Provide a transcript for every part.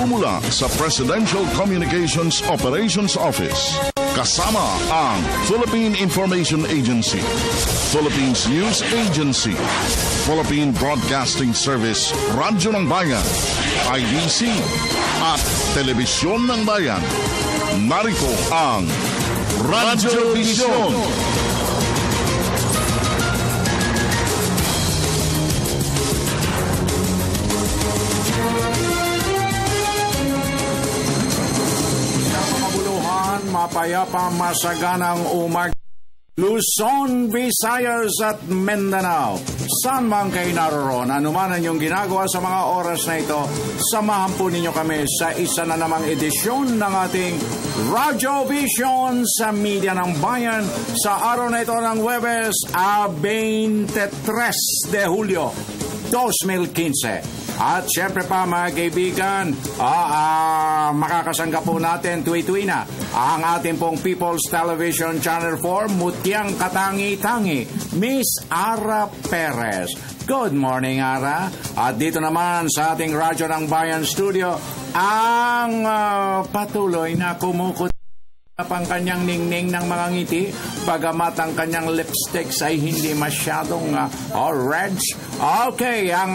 nagmumula sa Presidential Communications Operations Office. Kasama ang Philippine Information Agency, Philippines News Agency, Philippine Broadcasting Service, Radyo ng Bayan, IDC, at Telebisyon ng Bayan. Narito ang Radyo Vision. Mapayapa, masaganang umaga. Luzon, Visayas at Mindanao. Saan man kayo naroon, anuman ang inyong ginagawa sa mga oras na ito, samahan po ninyo kami sa isa na namang edisyon ng ating Radyo Vision sa Media ng Bayan sa araw na ito ng Huwebes, 23 de Julio 2015. At syempre pa mga kaibigan, makakasangga po natin tuwi-tuwi na ang ating pong People's Television Channel 4, Mutyang Katangi-Tangi, Miss Ara Perez. Good morning, Ara. At dito naman sa ating Radyo ng Bayan Studio, ang patuloy na kumukot pang kanyang ningning ng mga ngiti, bagamat ang kanyang lipsticks ay hindi masyadong red. Okay, ang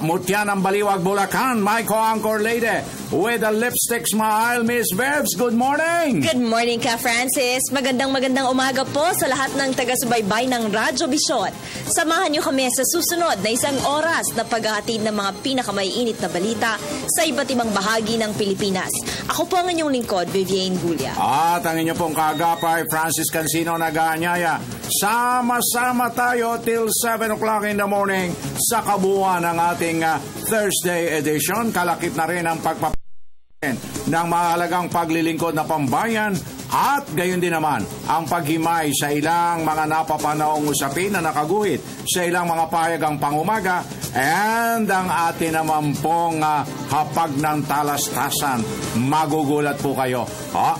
mutya ng Baliwag, Bulacan, my co-anchor lady with a lipstick smile, Miss Bebs. Good morning! Good morning ka, Francis. Magandang umaga po sa lahat ng taga-subaybay ng Radyo Vision. Samahan niyo kami sa susunod na isang oras na paghahatid ng mga pinakamaiinit na balita sa iba't ibang bahagi ng Pilipinas. Ako po ang inyong lingkod, Vivienne Gulia. At ang inyong pong kagapay, Francis Cancino, nag-aanyaya. Sama-sama tayo till 7 o'clock in the morning sa kabuuan ng ating Thursday edition. Kalakip na rin ang ng mahalagang paglilingkod na pambayan at gayon din naman ang paghimay sa ilang mga napapanaong usapin na nakaguhit sa ilang mga pahayagang pangumaga and ang atin naman pong hapag ng talastasan. Magugulat po kayo.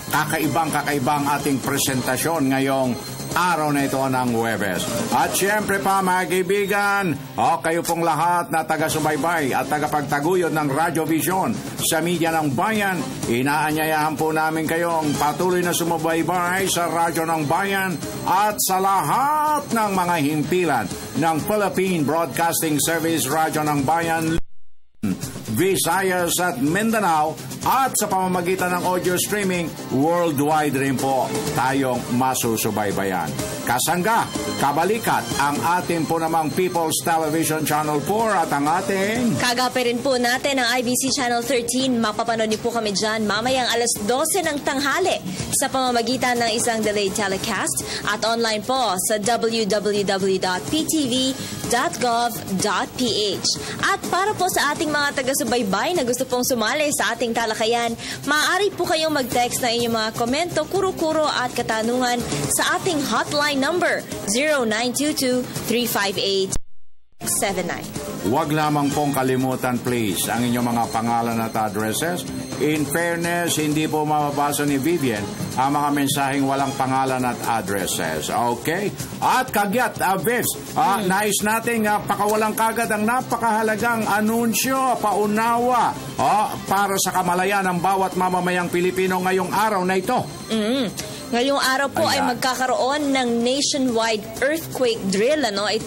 Kakaibang ating presentasyon ngayong araw na ito ng Huwebes. At syempre pa mga kaibigan, kayo pong lahat na taga-subaybay at tagapagtaguyod ng Radyo Vision sa Media ng Bayan, inaanyayahan po namin kayong patuloy na sumubaybay sa Radyo ng Bayan at sa lahat ng mga himpilan ng Philippine Broadcasting Service, Radyo ng Bayan, Visayas at Mindanao, at sa pamamagitan ng audio streaming worldwide rin po tayong masusubaybayan. Kasangga, kabalikat ang ating po namang People's Television Channel 4 at ang ating kagapay rin po natin ang IBC Channel 13. Mapapanood niyo po kami dyan mamayang alas 12 ng tanghali sa pamamagitan ng isang delayed telecast at online po sa www.ptv.gov.ph. At para po sa ating mga taga-subaybay na gusto pong sumali sa ating talakayan, maaari po kayong mag-text na inyong mga komento, kuro-kuro at katanungan sa ating hotline number 0922-358-79. Huwag lamang pong kalimutan please ang inyong mga pangalan at addresses. In fairness, hindi po mababasa ni Vivian ang mga mensaheng walang pangalan at addresses. Okay? At kagyat, Viv, nais nating pakawalang kagad ang napakahalagang anunsyo, paunawa para sa kamalayan ng bawat mamamayang Pilipino ngayong araw na ito. Ngayong araw po ay magkakaroon ng nationwide earthquake drill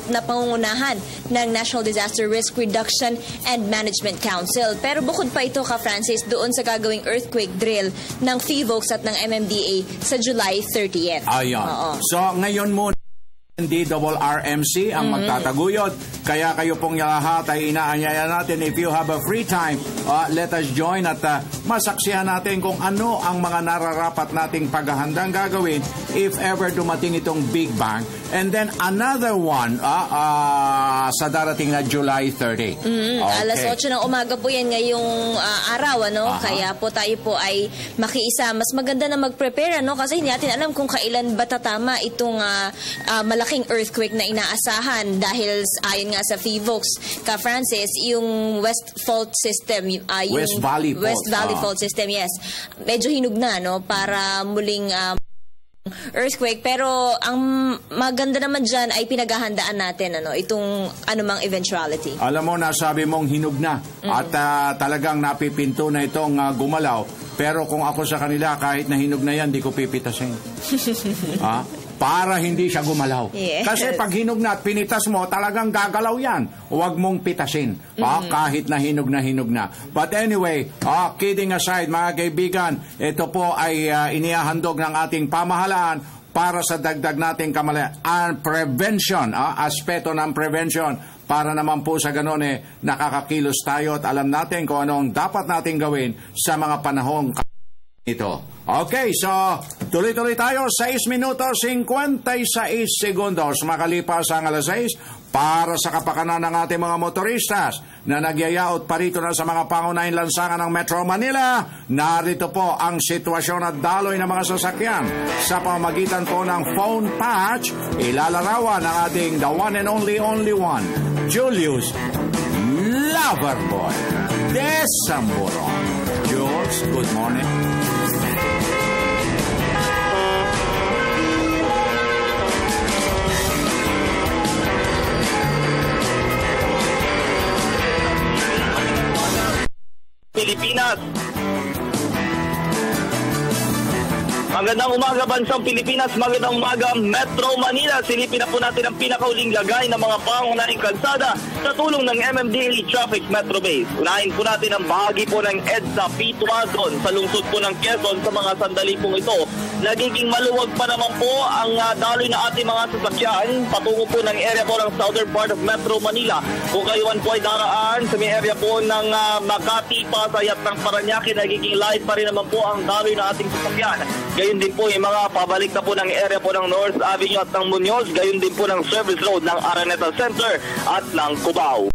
na pangungunahan ng National Disaster Risk Reduction and Management Council. Pero bukod pa ito ka Francis doon sa gagawing earthquake drill ng PHIVOLCS at ng MMDA sa July 30th. Ayan. So ngayon muna DRRMC ang magtataguyod. Kaya kayo pong lahat ay inaanyaya natin, if you have a free time, let us join at masaksihan natin kung ano ang mga nararapat nating paghahandang gagawin if ever dumating itong Big Bang. And then another one sa darating na July 30. Okay. Alas 8 ng umaga po yan ngayong araw. Kaya po tayo po ay makiisa. Mas maganda na mag-prepare kasi hindi natin alam kung kailan ba tatama itong malaking earthquake na inaasahan dahil ayon nga sa PHIVOLCS, ka Francis, yung West Fault System, yung West Valley Fault System, yes. Medyo hinug na para muling earthquake, pero ang maganda naman dyan ay pinaghahandaan natin itong anumang eventuality. Alam mo, nasabi mong hinog na at talagang napipinto na itong gumalaw. Pero kung ako sa kanila, kahit na hinog na yan, di ko pipitasin. Para hindi siya gumalaw. Yes. Kasi pag hinog na at pinitas mo, talagang gagalaw yan. Huwag mong pitasin. Kahit na hinog na. But anyway, kidding aside, mga kaibigan, ito po ay inihahandog ng ating pamahalaan para sa dagdag nating kamalayan. Prevention, aspeto ng prevention. Para naman po sa ganun nakakakilos tayo at alam natin kung anong dapat nating gawin sa mga panahong ito. Okay, so tuloy-tuloy tayo. 6 minutos 56 segundos makalipas ang alas 6 para sa kapakanan ng ating mga motoristas na nagyayaot pa rito na sa mga pangunahing lansangan ng Metro Manila. Narito po ang sitwasyon at daloy ng mga sasakyan. Sa pamamagitan po ng phone patch, ilalarawan ng ating the one and only one, Julius Loverboy Desamburon. Jules, good morning. Pilipinas. Magandang umaga, bansang Pilipinas. Magandang umaga, Metro Manila. Silipin na po natin ang pinakauling lagay ng mga pangunahing kalsada sa tulong ng MMDA Traffic Metro Base. Unahin po natin ang bahagi po ng EDSA P2 sa lungsod po ng Quezon. Sa mga sandali pong ito, nagiging maluwag pa naman po ang daloy na ating mga sasakyan patungo po ng area po ng southern part of Metro Manila. Kung kayuan po ay daraan sa may area po ng Makati, Pasay at ng Parañaque, nagiging light pa rin naman po ang daloy na ating sasakyan. Gayon din po yung mga pabalik na po ng area po ng North Avenue at ng Muñoz. Gayon din po ng Service Road ng Araneta Center at ng Cubao.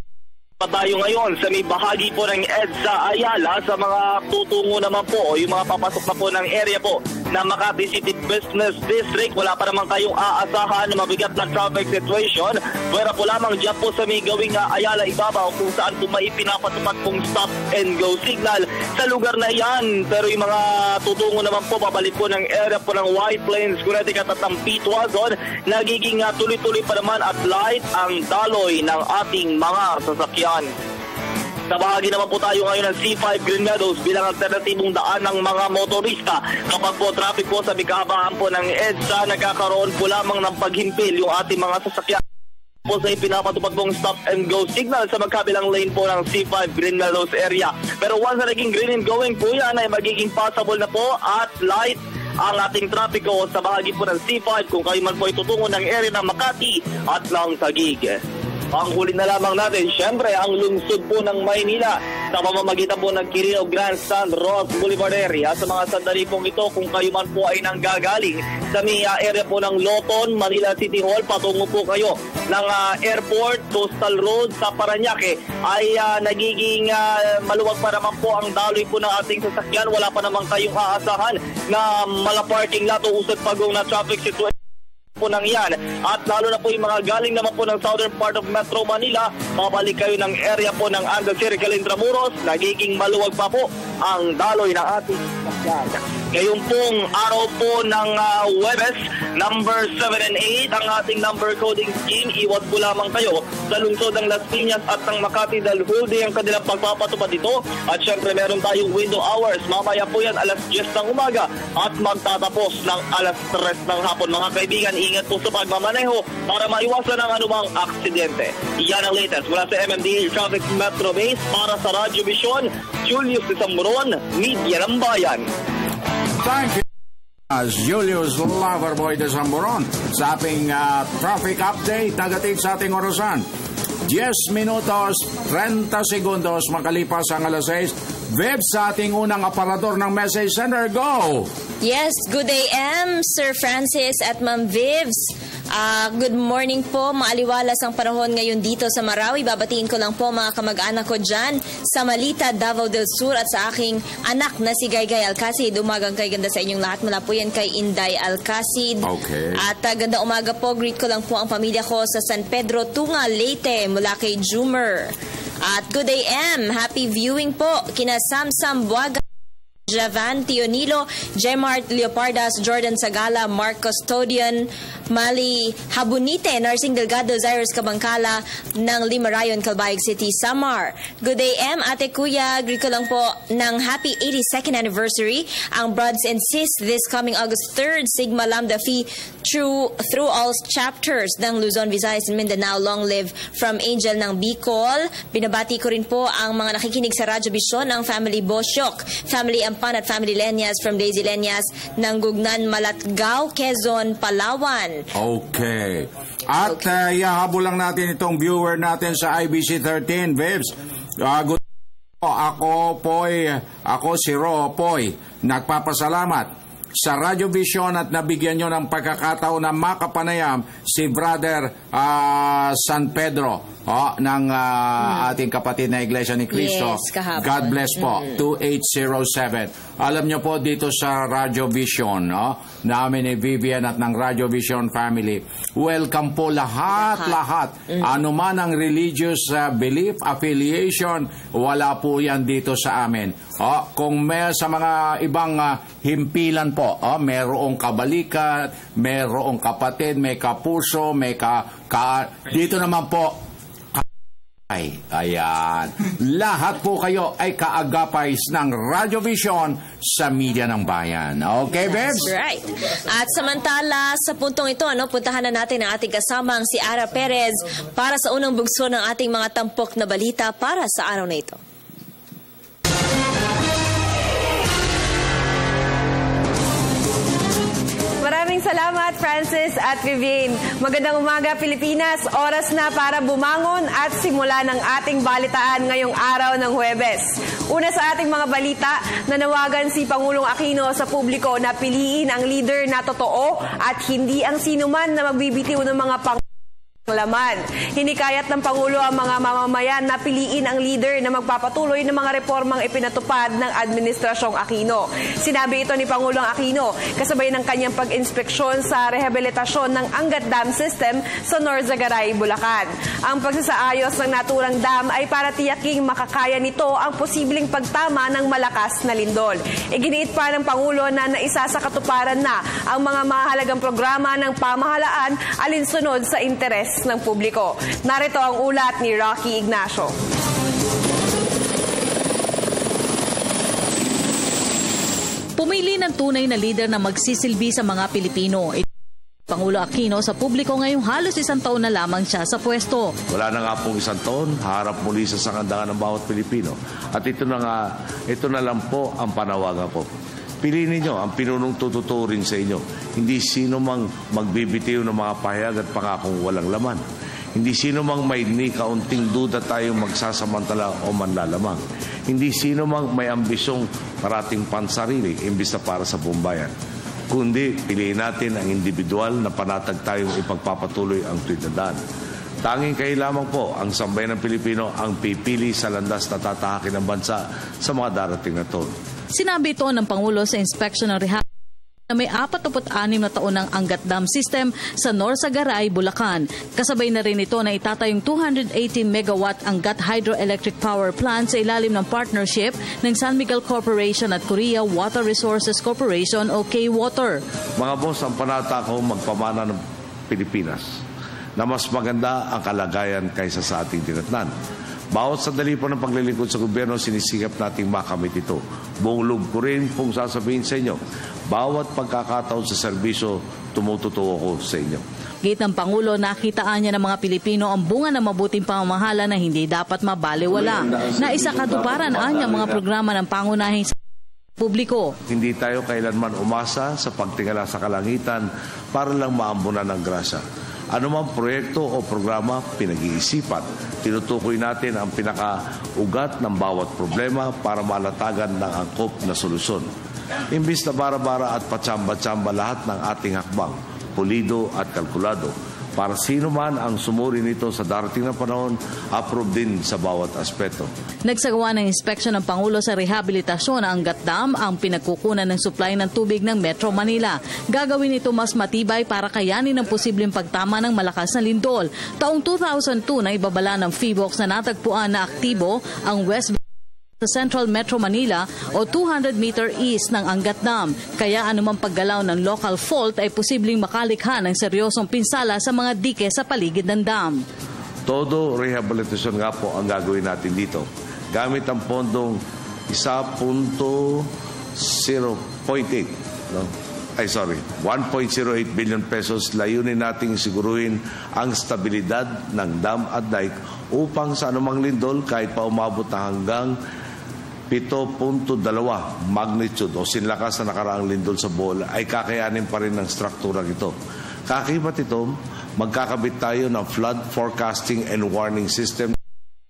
Tayo ngayon sa may bahagi po ng EDSA Ayala sa mga tutungo naman po o yung mga papasok na po ng area po na Makati City Business District. Wala pa naman kayong aasahan na mabigat na traffic situation. Pwera po lamang dyan po sa may gawing Ayala Ibabaw kung saan po may pinapatupad pong stop and go signal sa lugar na yan. Pero yung mga tutungo naman po, babalik po ng area po ng White Plains, Connecticut at ng P2 nagiging tuloy-tuloy pa naman at light ang daloy ng ating mga sasakyan. Sa bahagi naman po tayo ngayon ng C5 Green Meadows bilang alternatibong daan ng mga motorista. Kapag po traffic po sa bigabaan po ng EDSA, nagkakaroon po lamang ng paghimpil yung ating mga sasakyan po sa ipinapatupad pong stop and go signal sa magkabilang lane po ng C5 Green Meadows area. Pero once na naging green and going po yan, ay magiging passable na po at light ang ating trapiko sa bahagi po ng C5 kung kayo man po itutungo ng area ng Makati at ng Taguig. Ang huli na lamang natin, syempre, ang lungsod po ng Maynila sa pamamagitan po ng Quirino Grandstand Ross Boulevard area. Sa mga sandali pong ito, kung kayo man po ay nanggagaling sa may area po ng Loton, Manila City Hall, patungo po kayo ng airport, Coastal Road sa Parañaque, ay nagiging maluwag pa naman po ang daloy po ng ating sasakyan. Wala pa naman kayong aasahan na malaparking lot o usad pagong na traffic situation po nang yan. At lalo na po yung mga galing naman po ng southern part of Metro Manila, mabalik kayo ng area po ng Anda Circle Intramuros, nagiging maluwag pa po ang daloy ng ating sasakyan. Ngayon pong araw po ng Webes, number 7 and 8, ang ating number coding scheme. Iwas po lamang kayo sa lungsod ng Las Piñas at ng Makati dahil whole day ang kanilang pagpapatupad dito. At syempre meron tayong window hours. Mamaya po yan alas 10 ng umaga at magtatapos ng alas 3 ng hapon. Mga kaibigan, ingat po sa pagmamaneho para maiwasan ang anumang aksidente. Yan ang latest mula sa MMDA Traffic Metro Base para sa Radyo Vision. Julius Desamburon, Media ng Bayan. Thank you, Julius Loverboy Desamburon sa ating traffic update nagatid sa ating orasan. 10 minutos, 30 segundos makalipas ang alas 6. Viv, sa ating unang aparador ng message center, go! Yes, good day, Sir Francis at Ma'am Vivs. Good morning po, maaliwalas ang panahon ngayon dito sa Marawi. Babatiin ko lang po mga kamag-anak ko dyan sa Malita, Davao del Sur at sa aking anak na si Gaygay Alcacid. Umagang kay ganda sa inyong lahat. Mula po yan kay Inday Alcacid. Okay. At ganda umaga po, greet ko lang po ang pamilya ko sa San Pedro, Tunga, Leyte mula kay Jumer. At good day, happy viewing po kina Samsam Buaga, Javan Tionilo, Jmart Leopardas, Jordan Sagala, Mark Custodian, Mali Habunite, Narsing Delgado, Zairus Kabangkala ng Limarayon, Calbayog City, Samar. Good day, M. Ate Kuya, greet ko lang po ng happy 82nd anniversary ang Broads and Sis this coming August 3rd, Sigma Lambda Phi through all chapters ng Luzon, Visayas and Mindanao. Long live from Angel ng Bicol. Binabati ko rin po ang mga nakikinig sa Radyo Vision, ang Family Bosyok, Family Ampan at Family Lenyas from Daisy Lenyas ng Gugnan, Malatgao, Quezon, Palawan. Okay. At ihahabol lang natin itong viewer natin sa IBC 13, Vibs. Good. Ako si Ro Poy, nagpapasalamat sa Radyo Vision at nabigyan nyo ng pagkakataon na makapanayam si Brother San Pedro ng ating kapatid na Iglesia ni Cristo. Yes, kahapon. God bless po. 2807. Alam nyo po dito sa Radyo Vision, namin ni Vivian at ng Radyo Vision family, welcome po lahat. Ano man ang religious belief, affiliation, wala po yan dito sa amin. Kung may sa mga ibang himpilan po, mayroong kabalikat, mayroong kapatid, may kapuso, may dito naman po, ayan. Lahat po kayo ay kaagapais ng Radyo Vision sa media ng bayan. Okay, Bebs? That's right. At samantala, sa puntong ito, puntahan na natin ang ating kasamang si Ara Perez para sa unang bugso ng ating mga tampok na balita para sa araw na ito. Maraming salamat, Francis at Vivian. Magandang umaga, Pilipinas. Oras na para bumangon at simula ng ating balitaan ngayong araw ng Huwebes. Una sa ating mga balita, nanawagan si Pangulong Aquino sa publiko na piliin ang leader na totoo at hindi ang sinuman na magbibitiw ng mga laman. Hinikayat ng Pangulo ang mga mamamayan na piliin ang leader na magpapatuloy ng mga reformang ipinatupad ng Administrasyong Aquino. Sinabi ito ni Pangulong Aquino kasabay ng kanyang pag-inspeksyon sa rehabilitasyon ng Angat Dam System sa Norzagaray, Bulacan. Ang pagsasaayos ng naturang dam ay para tiyaking makakaya nito ang posibleng pagtama ng malakas na lindol. Iginiit pa ng Pangulo na naisa sa katuparan na ang mga mahalagang programa ng pamahalaan alinsunod sa interes ng publiko. Narito ang ulat ni Rocky Ignacio. Pumili ng tunay na leader na magsisilbi sa mga Pilipino. Pangulo Aquino sa publiko ngayong halos isang taon na lamang siya sa pwesto. Wala na nga pong isang taon, harap muli sa sangandangan ng bawat Pilipino. At ito na lang po ang panawagan ko. Piliin ninyo ang pinunong tututurin sa inyo. Hindi sino mang magbibitiw ng mga pahayag at pangakong walang laman. Hindi sino mang may ni kaunting duda tayong magsasamantala o manlalamang. Hindi sino mang may ambisyong parating pansarili imbis na para sa buong bayan. Kundi piliin natin ang individual na panatag tayong ipagpapatuloy ang tuwidadaan. Tanging kayo lamang po ang sambayan ng Pilipino ang pipili sa landas na tatahakin ng bansa sa mga darating na taon. Sinabi ito ng Pangulo sa inspeksyon ng rehab na may 46 na taon ng Angat Dam System sa Norzagaray, Bulacan. Kasabay na rin ito na itatayong 218 megawatt Angat Hydroelectric Power Plant sa ilalim ng partnership ng San Miguel Corporation at Korea Water Resources Corporation o K-Water. Mga boss, ang panata ko magpamana ng Pilipinas na mas maganda ang kalagayan kaysa sa ating tinatnan. Bawat sandali po ng paglilingkod sa gobyerno, sinisikap nating makamit ito. Buong loob ko rin pong sasabihin sa inyo, bawat pagkakataon sa serbisyo, tumututuo ko sa inyo. Git ng Pangulo, nakitaan niya ng mga Pilipino ang bunga ng mabuting pamamahala na hindi dapat mabaliwala. Na isa katuparan ang mga programa ng pangunahing publiko. Hindi tayo kailanman umasa sa pagtingala sa kalangitan para lang maambunan ng grasya. Anumang proyekto o programa, pinag-iisipan. Tinutukoy natin ang pinakaugat ng bawat problema para malatagan ng angkop na solusyon. Imbis na bara-bara at patsamba-tsamba lahat ng ating hakbang, pulido at kalkulado. Para sino man ang sumuri nito sa darating na panahon, approve din sa bawat aspeto. Nagsagawa ng inspeksyon ng Pangulo sa rehabilitasyon ng Angat Dam ang pinagkukunan ng supply ng tubig ng Metro Manila. Gagawin ito mas matibay para kayanin ang posibleng pagtama ng malakas na lindol. Taong 2002 na ibabala ng PHIVOLCS na natagpuan na aktibo ang West sa Central Metro Manila o 200-meter east ng Angat Dam. Kaya anumang paggalaw ng local fault ay posibleng makalikha ng seryosong pinsala sa mga dike sa paligid ng dam. Todo rehabilitasyon nga po ang gagawin natin dito. Gamit ang pondong 1.08, no? 1.08 billion pesos, layunin nating siguruhin ang stabilidad ng dam at dike upang sa anumang lindol kahit pa umabot na hanggang 7.2 magnitude o sinlakas na nakaraang lindol sa Bohol ay kakayanin pa rin ng strukturang ito. Kakibat ito, magkakabit tayo ng flood forecasting and warning system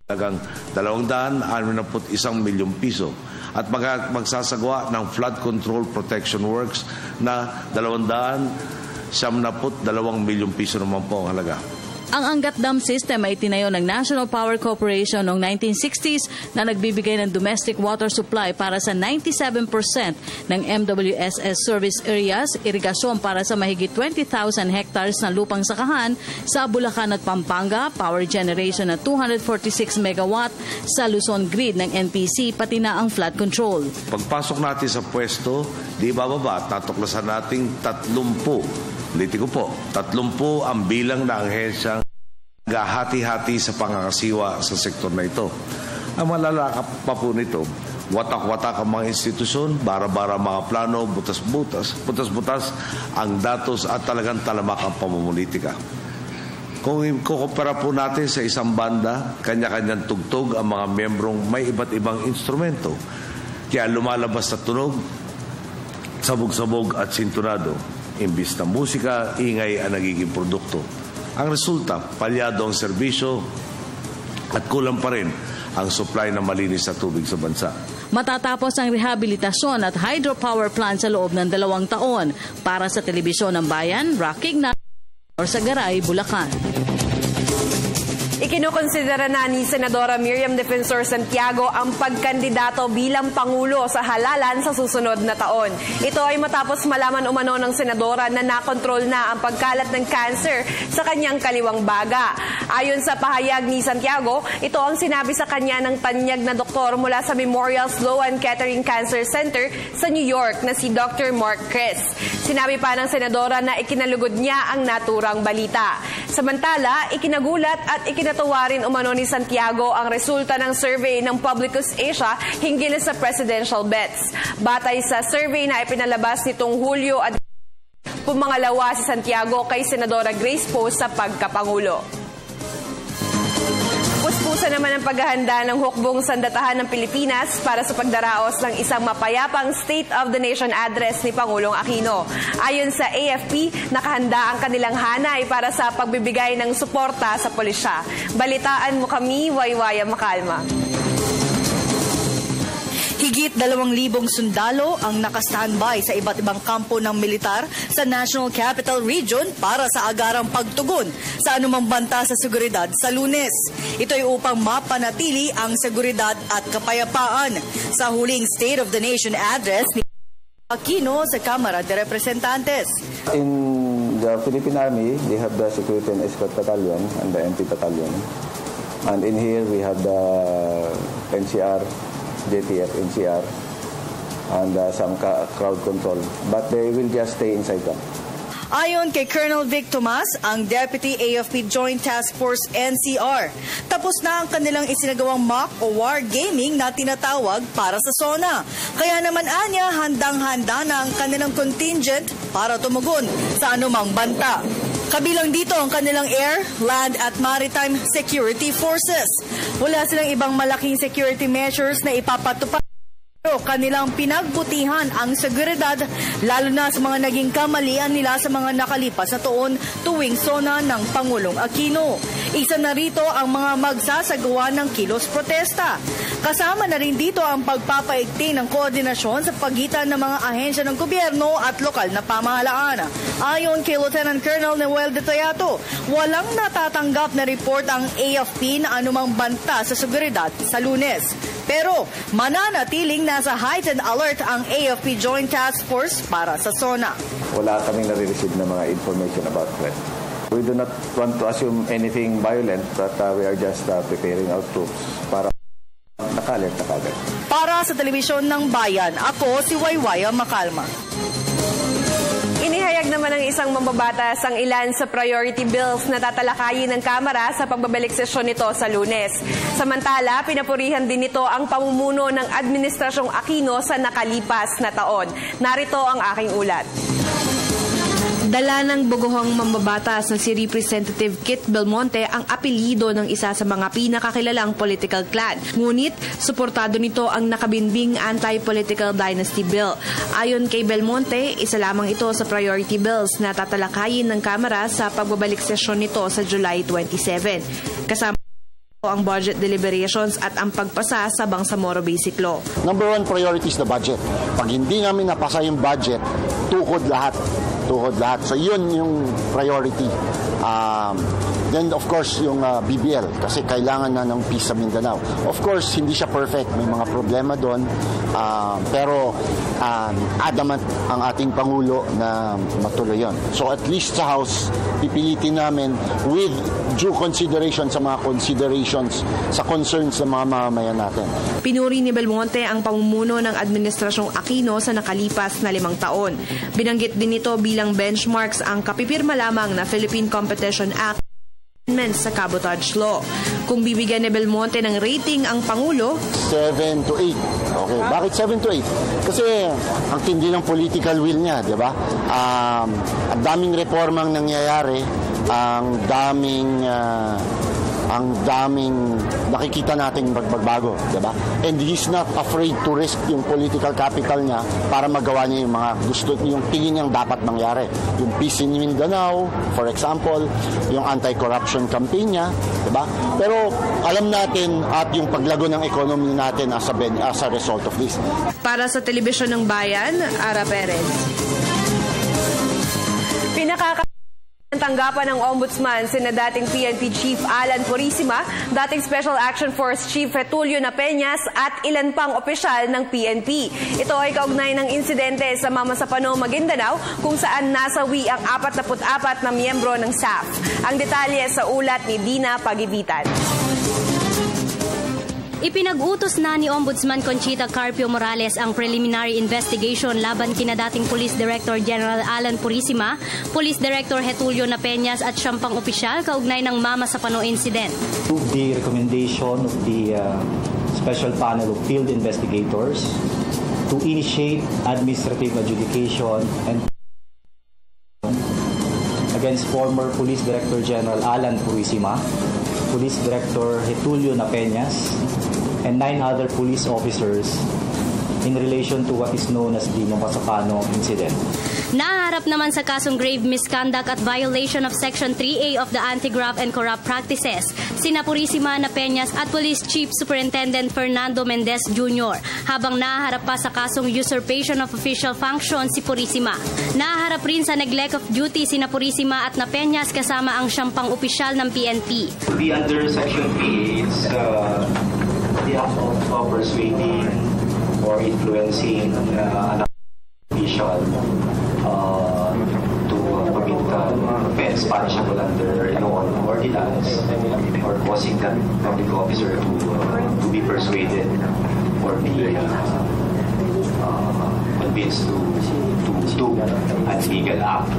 hanggang 261 milyong piso at magsasagawa ng flood control protection works na 272 milyong piso naman po ang halaga. Ang Angat Dam System ay itinayo ng National Power Corporation noong 1960s na nagbibigay ng domestic water supply para sa 97% ng MWSS service areas, irigasyon para sa mahigit 20,000 hectares na lupang sakahan sa Bulacan at Pampanga, power generation na 246 megawatt sa Luzon grid ng NPC, pati na ang flood control. Pagpasok natin sa pwesto, di bababa, tatuklasan nating 30. Ulitin ko po, 30 ang bilang na anghensya hati-hati sa pangangasiwa sa sektor na ito. Ang malalakap pa po nito, watak-watak ang mga institusyon, bara-bara mga plano, butas-butas ang datos at talagang talamak ang pamumulitika. Kung ikukupara po natin sa isang banda, kanya-kanyang tugtog ang mga membrong may iba't ibang instrumento. Kaya lumalabas na tunog, sabog-sabog at sintonado. Imbis na musika, ingay ang nagiging produkto. Ang resulta, palyado ang serbisyo at kulang pa rin ang supply ng malinis na tubig sa bansa. Matatapos ang rehabilitasyon at hydropower plant sa loob ng 2 taon. Para sa Telebisyon ng Bayan, Rocky Ignacio, Norsagaray, Bulacan. Ikinukonsidera na ni Senadora Miriam Defensor Santiago ang pagkandidato bilang Pangulo sa halalan sa susunod na taon. Ito ay matapos malaman umano ng Senadora na nakontrol na ang pagkalat ng cancer sa kanyang kaliwang baga. Ayon sa pahayag ni Santiago, ito ang sinabi sa kanya ng tanyag na doktor mula sa Memorial Sloan Kettering Cancer Center sa New York na si Dr. Mark Chris. Sinabi pa ng Senadora na ikinalugod niya ang naturang balita. Samantala, ikinagulat at ikinatuwa rin umano ni Santiago ang resulta ng survey ng Publicus Asia hinggil sa presidential bets. Batay sa survey na ipinalabas nitong Hulyo at pumangalawa si Santiago kay Senadora Grace Poe sa pagkapangulo. Puspusa naman ang paghahanda ng hukbong sandatahan ng Pilipinas para sa pagdaraos ng isang mapayapang State of the Nation address ni Pangulong Aquino. Ayon sa AFP, nakahanda ang kanilang hanay para sa pagbibigay ng suporta sa pulisya. Balitaan mo kami, Waywaya Makalma. Higit 2,000 sundalo ang naka-standby sa iba't ibang kampo ng militar sa National Capital Region para sa agarang pagtugon sa anumang banta sa seguridad sa Lunes. Ito ay upang mapanatili ang seguridad at kapayapaan sa huling State of the Nation address ni Aquino sa Kamara de Representantes. In the Philippine Army, they have the Security and Escort Battalion and the MP Battalion. And in here, we have the NCR, JTF, NCR, and some crowd control. But they will just stay inside them. Ayon kay Colonel Vic Tomas, ang Deputy AFP Joint Task Force NCR, tapos na ang kanilang isinagawang mock o war gaming na tinatawag para sa SONA. Kaya naman anya, handang-handa na ang kanilang contingent para tumugon sa anumang banta. Kabilang dito ang kanilang air, land at maritime security forces. Wala silang ibang malaking security measures na ipapatupad. Pero kanilang pinagbutihan ang seguridad lalo na sa mga naging kamalian nila sa mga nakalipas na taon tuwing SONA ng Pangulong Aquino. Isa na rito ang mga magsasagawa ng kilos protesta. Kasama na rin dito ang pagpapaigting ng koordinasyon sa pagitan ng mga ahensya ng gobyerno at lokal na pamahalaan. Ayon kay Lieutenant Colonel Noel De Toyato, walang natatanggap na report ang AFP na anumang banta sa seguridad sa Lunes. Pero mananatiling nasa heightened alert ang AFP Joint Task Force para sa SONA. Wala kaming nare-receive na mga information about threat. We do not want to assume anything violent, but we are just preparing our troops para nakalit na kagad. Para sa Telebisyon ng Bayan, ako si Waywaya Macalma. Inihayag naman ng isang mambabatas ang ilan sa priority bills na tatalakayin ng Kamara sa pagbabalik sesyon nito sa Lunes. Samantala, pinapurihan din nito ang pamumuno ng Administrasyong Aquino sa nakalipas na taon. Narito ang aking ulat. Dala ng bogohang mambabatas na si Representative Kit Belmonte ang apelyido ng isa sa mga pinakakilalang political clan. Ngunit, suportado nito ang nakabinbing Anti-Political Dynasty Bill. Ayon kay Belmonte, isa lamang ito sa priority bills na tatalakayin ng Kamara sa pagbabalik sesyon nito sa July 27. Kasama ang budget deliberations at ang pagpasa sa Bangsamoro Basic Law. Number one priority is the budget. Pag hindi namin napasa yung budget, tukod lahat. So yun yung priority. Then of course yung BBL kasi kailangan na ng peace sa Mindanao. Of course hindi siya perfect, may mga problema doon. Pero adamant ang ating Pangulo na matuloy yun. So at least sa House, pipilitin namin with due consideration sa mga considerations, sa concerns ng mga mamamayan natin. Pinuri ni Belmonte ang pamumuno ng Administrasyong Aquino sa nakalipas na 5 taon. Binanggit din ito bilang benchmarks ang kapipirma lamang na Philippine Competition Act sa Cabotage Law. Kung bibigyan ni Belmonte ng rating ang Pangulo, 7 to 8. Okay, bakit 7 to 8? Kasi ang tindi ng political will niya, di ba? Ang daming reformang nangyayari, ang daming nakikita nating magbago, di ba? And he's not afraid to risk yung political capital niya para magawa niya yung mga gusto, yung tingin niyang dapat mangyari. Yung peace in Mindanao, for example, yung anti-corruption campaign niya, di ba? Pero alam natin at yung paglago ng economy natin as a result of this. Para sa Telebisyon ng Bayan, Ara Perez. Tanggapan ng Ombudsman sina dating PNP Chief Alan Purisima, dating Special Action Force Chief Getulio Napeñas at ilan pang opisyal ng PNP. Ito ay kaugnay ng insidente sa Mamasapano, Maguindanao kung saan nasawi ang 44 na miyembro ng SAF. Ang detalye sa ulat ni Dina Pagibitan. Ipinag-utos na ni Ombudsman Conchita Carpio Morales ang preliminary investigation laban kina dating Police Director General Alan Purisima, Police Director Getulio Napeñas at siyang pang opisyal kaugnay ng Mamasapano incident. The recommendation of the Special Panel of Field Investigators to initiate administrative adjudication and against former Police Director General Alan Purisima, Police Director Getulio Napeñas, and 9 other police officers in relation to what is known as the Mamasapano incident. Naharap naman sa kasong grave misconduct at violation of Section 3A of the Anti-Graft and Corrupt Practices sina Purisima, Napeñas at Police Chief Superintendent Fernando Mendez Jr. habang naharap pa sa kasong usurpation of official function si Purisima. Naharap rin sa neglect of duty sina Purisima at Napeñas kasama ang siyang pang opisyal ng PNP. The under Section 3A is the act of persuading or influencing an official to commit offense para siya under law or ordinance or causing that public officer to be persuaded or be convinced to do an illegal act.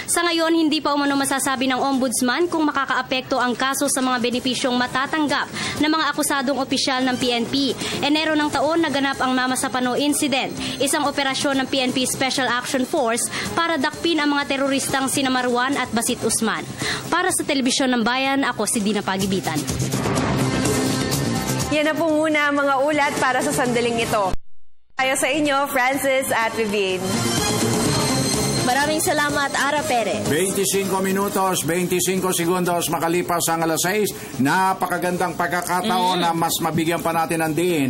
Sa ngayon, hindi pa umano masasabi ng Ombudsman kung makakaapekto ang kaso sa mga benepisyong matatanggap ng mga akusadong opisyal ng PNP. Enero ng taon, naganap ang Mamasapano Incident, isang operasyon ng PNP Special Action Force para dakpin ang mga teroristang sina Marwan at Basit Usman. Para sa Telebisyon ng Bayan, ako si Dina Pagibitan. Yan na po muna ang mga ulat para sa sandaling ito. Tayo sa inyo, Francis at Vivian. Maraming salamat, Ara Perez. 25 minutos, 25 segundos makalipas ang alas 6. Napakagandang pagkakataon na mas mabigyan pa natin ng diin.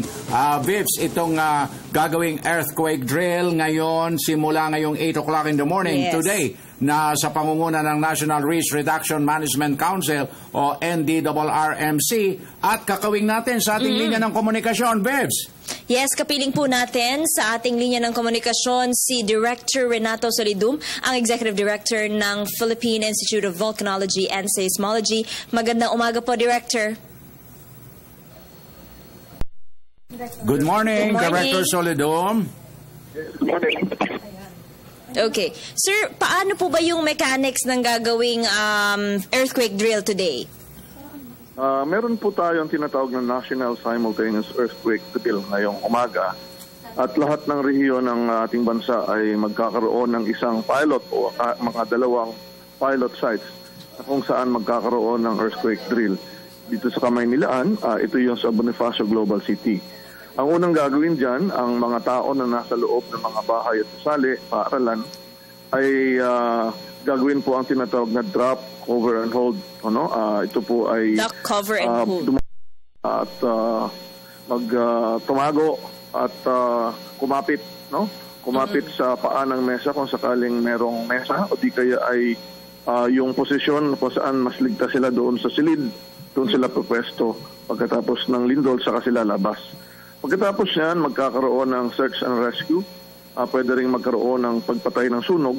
Vips, itong gagawing earthquake drill ngayon, simula ngayong 8 o'clock in the morning today, na sa pangunguna ng National Risk Reduction Management Council o NDRRMC, at kakawing natin sa ating linya ng komunikasyon, Vips. Yes, kapiling po natin sa ating linya ng komunikasyon si Director Renato Solidum, ang Executive Director ng Philippine Institute of Volcanology and Seismology. Magandang umaga po, Director. Good morning, Director Solidum. Good morning. Okay. Sir, paano po ba yung mechanics ng gagawing earthquake drill today? Meron po tayong tinatawag na National Simultaneous Earthquake Drill ngayong umaga. At lahat ng rehiyon ng ating bansa ay magkakaroon ng isang pilot o mga dalawang pilot sites na kung saan magkakaroon ng earthquake drill. Dito sa Kamaynilaan, ito yung sa Bonifacio Global City. Ang unang gagawin dyan, ang mga tao na nasa loob ng mga bahay at gusali, paaralan, ay gagawin po ang tinatawag na drop, cover, and hold. Ito po ay drop, cover, and hold. At tumago at kumapit, kumapit sa paa ng mesa kung sakaling merong mesa o di kaya ay yung posisyon kung saan mas ligtas sila doon sa silid, doon sila pupwesto pagkatapos ng lindol saka sila labas. Pagkatapos yan, magkakaroon ng search and rescue. Pwede rin magkaroon ng pagpatay ng sunog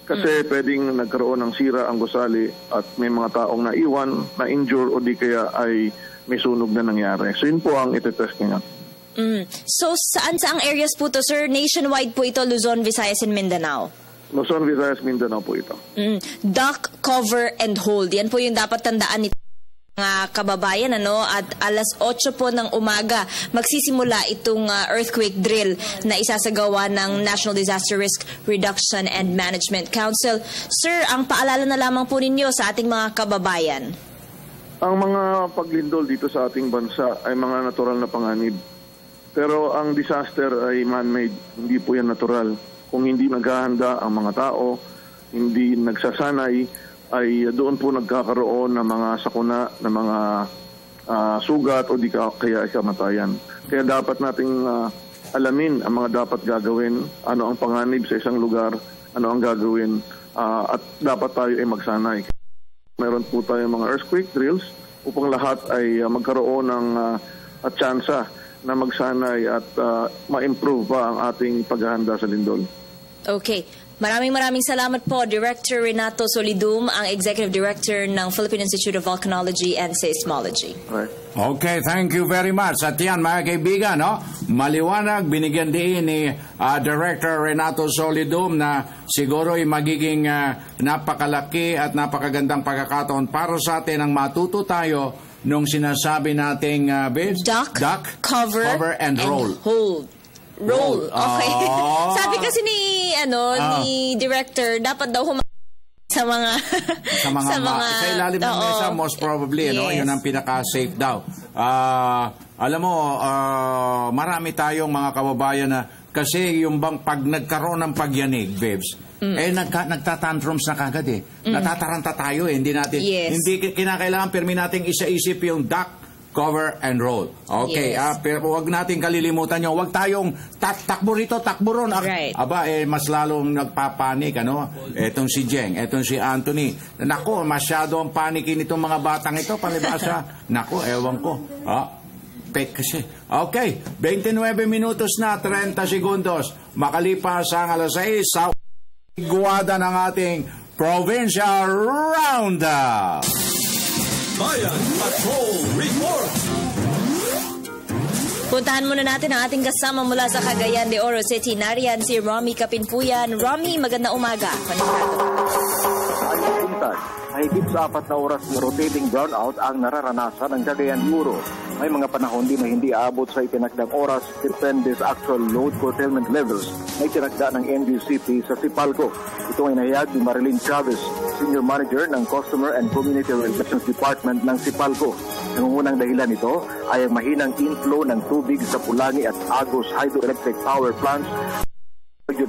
kasi pwedeng nagkaroon ng sira ang gusali at may mga taong naiwan, na-injure o di kaya ay may sunog na nangyari. So yun po ang itetest ngayon. So saan-saang areas po to, sir? Nationwide po ito, Luzon, Visayas, and Mindanao? Luzon, Visayas, Mindanao po ito. Duck, cover, and hold. Yan po yung dapat tandaan nito mga kababayan, at alas 8 po ng umaga magsisimula itong earthquake drill na isasagawa ng National Disaster Risk Reduction and Management Council. Sir, ang paalala na lamang po ninyo sa ating mga kababayan. Ang mga paglindol dito sa ating bansa ay mga natural na panganib. Pero ang disaster ay man-made, hindi po yan natural. Kung hindi naghahanda ang mga tao, hindi nagsasanay, ay doon po nagkakaroon ng mga sakuna, ng mga sugat o di kaya kamatayan. Kaya dapat nating alamin ang mga dapat gagawin, ano ang panganib sa isang lugar, ano ang gagawin, at dapat tayo ay magsanay. Meron po tayong mga earthquake drills upang lahat ay magkaroon ng tsansa na magsanay at ma-improve pa ang ating paghahanda sa lindol. Okay. Maraming salamat po, Director Renato Solidum, ang Executive Director ng Philippine Institute of Volcanology and Seismology. Right. Okay, thank you very much. At yan, mga kaibigan, maliwanag, binigyan din ni Director Renato Solidum na siguro ay magiging napakalaki at napakagandang pagkakataon para sa atin ang matuto tayo nung sinasabi nating duck, cover, and roll. Roll. Okay. Sabi kasi ni Director, dapat daw sa mga sa ilalim ng mesa, most probably, yes. Yun ang pinaka-safe daw. Alam mo, marami tayong mga kababayan na kasi yung bang pag nagkaroon ng pagyanig, Bebs, nagtatantrums na kagad natataranta tayo hindi natin, hindi kinakailangan pirmi nating isa-isip yung duck, cover, and roll. Okay, pero huwag natin kalilimutan yung huwag tayong takbo rito, takbo ron. Right. Mas lalong nagpapanik, Etong si Jeng, etong si Anthony. Naku, masyado ang panikin itong mga batang ito, palibasa. Naku, ewan ko. Fake kasi. Okay, 29 minutos na, 30 segundos. Makalipas ang alas 6 sa guwada ng ating Provincial Roundup. Bayan Patrol Report. Puntahan muna natin ang ating kasama mula sa Cagayan de Oro City. Nariyan si Romy Kapinpuyan. Romy, magandang umaga. Mahigit sa 4 na oras na rotating brownout ang nararanasan ng Cagayan de Oro. May mga panahon din na hindi aabot sa itinakdang oras depende sa actual load curtailment levels na itinakda ng NGCP sa Sipalco. Ito ay nahayag ni Marilyn Chavez, Senior Manager ng Customer and Community Relations Department ng Sipalco. Nangungunang dahilan nito ay ang mahinang inflow ng tubig sa Pulangi at Agos Hydroelectric Power Plants,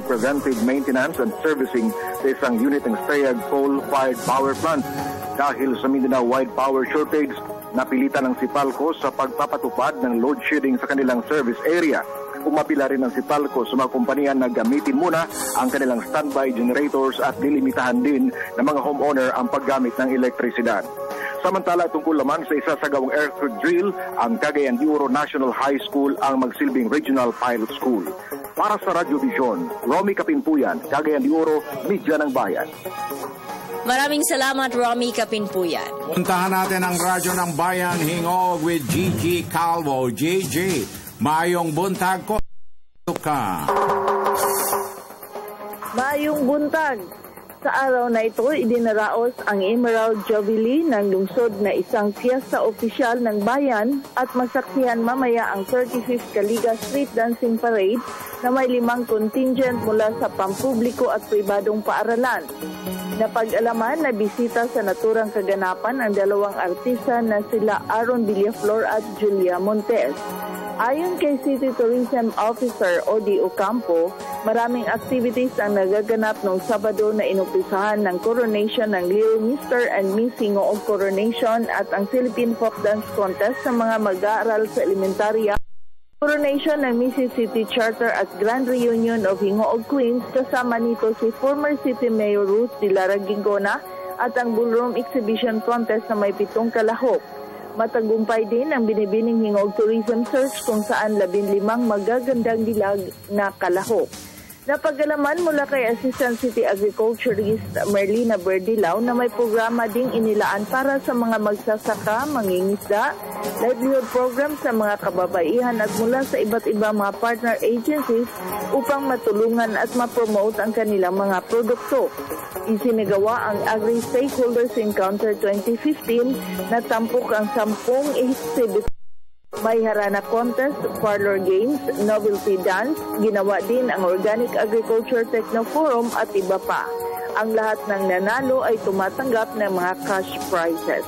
preventive maintenance and servicing sa isang unit ng Stayag coal-fired power plant. Dahil sa Mindanao-wide power shortage, napilitan ng Sipalco sa pagpapatupad ng load shedding sa kanilang service area. Umapila rin ng Sipalco sa mga kumpanya na gamitin muna ang kanilang standby generators at lilimitahan din ng mga homeowner ang paggamit ng elektrisidad. Samantala, tungkol naman sa isasagawang earthquake drill, ang Cagayan de Oro National High School ang magsilbing regional pilot school. Para sa Radio Vision, Romy Kapinpuyan, Cagayan de Oro, Media ng Bayan. Maraming salamat, Romy Kapinpuyan. Puntahan natin ang Radyo ng Bayan, Hingog with Gigi Calvo. Gigi, Maayong buntag ko. Maayong buntag. Sa araw na ito, idinaraos ang Emerald Jubilee ng lungsod na isang piyesta opisyal ng bayan at masaksihan mamaya ang 35th Kaliga Street Dancing Parade na may 5 contingent mula sa pampubliko at pribadong paaralan. Napag-alaman na bisita sa naturang kaganapan ang 2 artista na sila Aaron Villaflor at Julia Montes. Ayon kay City Tourism Officer Odi Ocampo, maraming activities ang nagaganap noong Sabado na inumpisahan ng coronation ng Little Mr. and Miss Hingoog Coronation at ang Philippine Folk Dance Contest sa mga mag-aaral sa elementarya, coronation ng Mrs. City Charter at Grand Reunion of Hingoog Queens, kasama nito si former City Mayor Ruth de Lara Gingona at ang Ballroom Exhibition Contest na may 7 kalahok. Matagumpay din ang binibining Hingoog Tourism Search kung saan 15 magagandang dilag na kalahok. Napag-alaman mula kay Assistant City Agriculturist Merlina Berdilao na may programa ding inilaan para sa mga magsasaka, mangingisda, livelihood program sa mga kababaihan at mula sa iba't ibang mga partner agencies upang matulungan at mapromote ang kanilang mga produkto. Isinagawa ang Agri-Stakeholders Encounter 2015 na tampok ang 10 exhibit. May harana contest, parlor games, novelty dance, ginawa din ang Organic Agriculture Techno Forum at iba pa. Ang lahat ng nanalo ay tumatanggap ng mga cash prizes.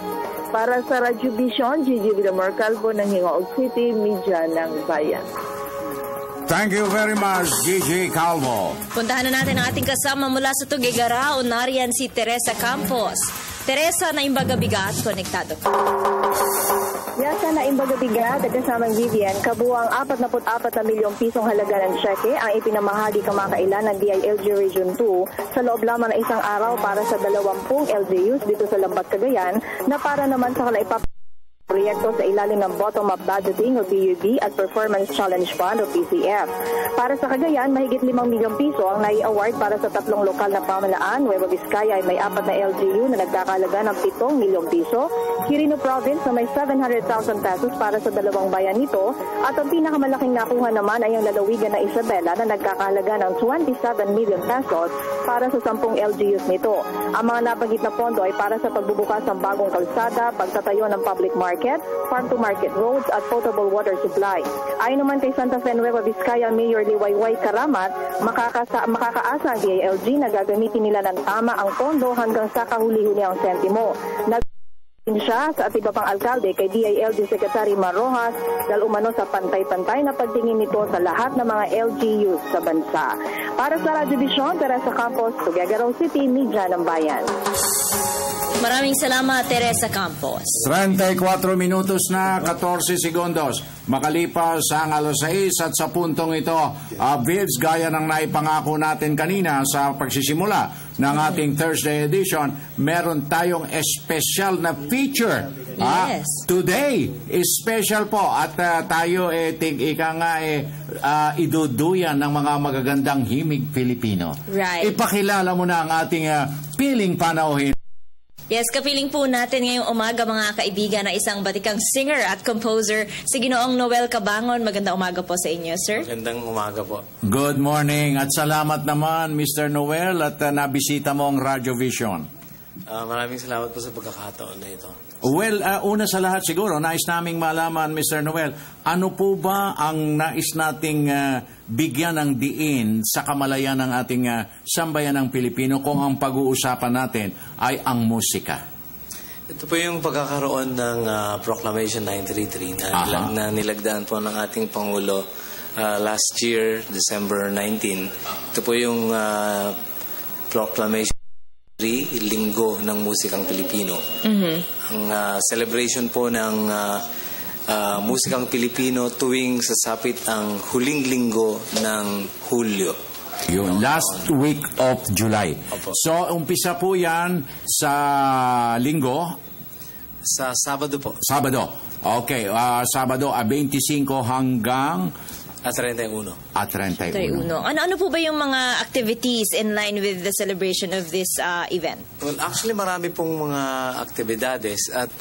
Para sa Radyo Vision, Gigi Villamor Calvo ng Hingoog City, Media ng Bayan. Thank you very much, Gigi Calvo. Puntahan na natin ang ating kasama mula sa Tuguegarao, nariyan si Teresa Campos. Teresa, na imbagabigat, konektado. Yasa na imbagabigat at kasamang Vivian, kabuang 44 na milyong pisong halaga ng tseke ang ipinamahagi kamakailan ng DILG Region 2 sa loob lamang ng isang araw para sa 20 LGUs dito sa Lambat, Cagayan na para naman sa kalaipap proyekto sa ilalim ng Bottom-up Budgeting o BUB at Performance Challenge Fund o PCF. Para sa Cagayan, mahigit 5 milyong piso ang nai-award para sa 3 lokal na pamahalaan. Nueva Vizcaya ay may 4 na LGU na nagkakalaga ng 7 milyong piso. Quirino Province na may 700,000 pesos para sa 2 bayan nito. At ang pinakamalaking nakuha naman ay ang lalawigan ng Isabela na nagkakalaga ng 27 million pesos para sa 10 LGUs nito. Ang mga nabanggit na pondo ay para sa pagbubukas ng bagong kalsada, pagtatayo ng public market, farm-to-market roads at potable water supply. Ayon naman kay Santa Fe Nueva Vizcaya Mayor Liwayway Karamat, makakaasa ang DILG na gagamitin nila ng tama ang pondo hanggang sa kahuli-huli ang sentimo. Nagpapalagay siya sa at iba pang alkalde kay DILG Secretary Mar Rojas dahil umano sa pantay-pantay na pagtingin nito sa lahat ng mga LGUs sa bansa. Para sa Radyo Vision, Teresa Campos, Tuguegarao City, Media ng Bayan. Maraming salamat, Teresa Campos. 34 minutos na 14 segundos. Makalipas ang 6 at sa puntong ito, Vibs, gaya ng naipangako natin kanina sa pagsisimula ng ating Thursday edition, meron tayong special na feature. Yes. Today is special po at tayo iduduyan ng mga magagandang himig Pilipino. Right. Ipakilala mo na ang ating piling panauhin. Yes, kapiling po natin ngayong umaga mga kaibigan na isang batikang singer at composer, si Ginoong Noel Cabangon. Magandang umaga po sa inyo, sir. Magandang umaga po. Good morning at salamat naman, Mr. Noel, at nabisita mo ang Radyo Vision. Maraming salamat po sa pagkakataon na ito. Well, una sa lahat siguro, nais naming malaman, Mr. Noel, ano po ba ang nais nating bigyan ng diin sa kamalayan ng ating sambayanang Pilipino kung ang pag-uusapan natin ay ang musika? Ito po yung pagkakaroon ng Proclamation 933 na nilagdaan po ng ating Pangulo last year, December 19. Ito po yung Proclamation Linggo ng Musikang Pilipino. Ang celebration po ng Musikang Pilipino tuwing sasapit ang huling linggo ng Hulyo. Yung last week of July. Opo. So, umpisa po yan sa linggo? Sa Sabado po. Sabado. Okay, Sabado 25 hanggang At 31. At 31. Ano po ba yung mga activities in line with the celebration of this event? Well, actually marami pong mga aktibidades at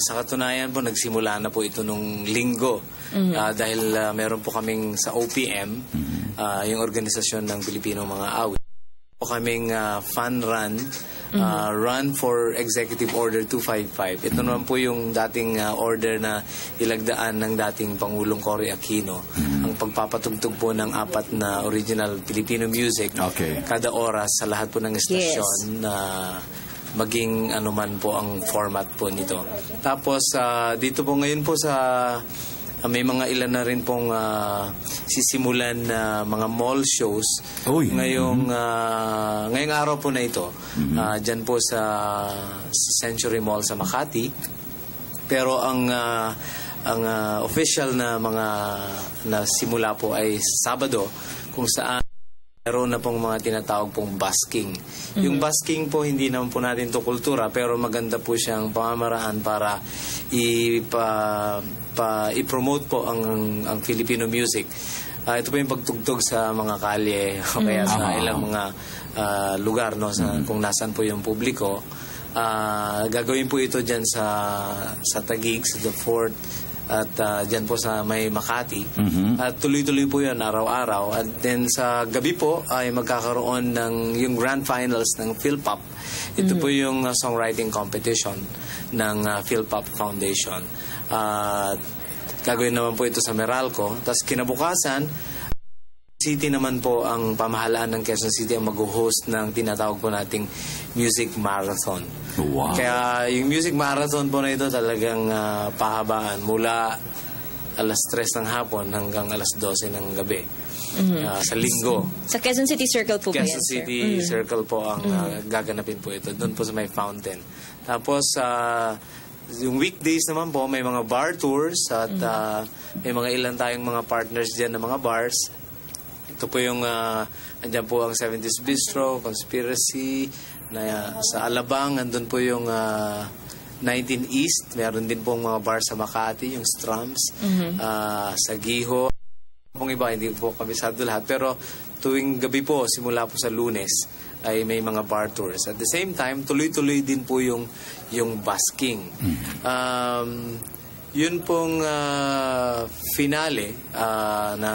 sa katunayan po nagsimula na po ito nung linggo dahil meron po kaming sa OPM, yung organisasyon ng Pilipino mga awit. Po kaming fun run, Run for Executive Order 255. Ito naman po yung dating order na ilagdaan ng dating Pangulong Cory Aquino. Ang pagpapatugtog po ng 4 na original Filipino music kada oras sa lahat po ng estasyon na maging anuman po ang format po nito. Tapos dito po ngayon po sa may mga ilan na rin pong sisimulan na mga mall shows ngayong araw po na ito. Dyan po sa Century Mall sa Makati. Pero ang official na mga na simula po ay Sabado, kung saan meron na pong mga tinatawag pong busking. Yung busking po, hindi naman po natin to kultura, pero maganda po siyang pamamaraan para i-promote po ang Filipino music. Ito po yung pagtugtog sa mga kalye o kaya sa ilang mga lugar, no, kung nasan po yung publiko. Gagawin po ito dyan sa Taguig, sa The Fort, at dyan po sa may Makati. At tuloy-tuloy po yan araw-araw. At then sa gabi po ay magkakaroon ng yung grand finals ng PhilPop. Ito po yung songwriting competition ng PhilPop Foundation. Gagawin naman po ito sa Meralco. Tapos kinabukasan, City naman po ang pamahalaan ng Quezon City ang mag-host ng tinatawag po nating Music Marathon. Wow. Kaya yung Music Marathon po na ito talagang pahabaan mula alas 3 ng hapon hanggang alas 12 ng gabi. Sa linggo. Sa Quezon City Circle po ba yan, Quezon City Circle po ang gaganapin po ito. Doon po sa may fountain. Tapos yung weekdays naman po may mga bar tours at may mga ilan tayong mga partners dyan na mga bars. Ito po yung andyan po ang 70s Bistro, Conspiracy, na sa Alabang, andun po yung 19 East, meron din pong mga bar sa Makati, yung Strums, sa Giho. Pong iba, hindi po kabisado lahat, pero tuwing gabi po, simula po sa Lunes, ay may mga bar tours. At the same time, tuloy-tuloy din po yung busking. Yun pong finale na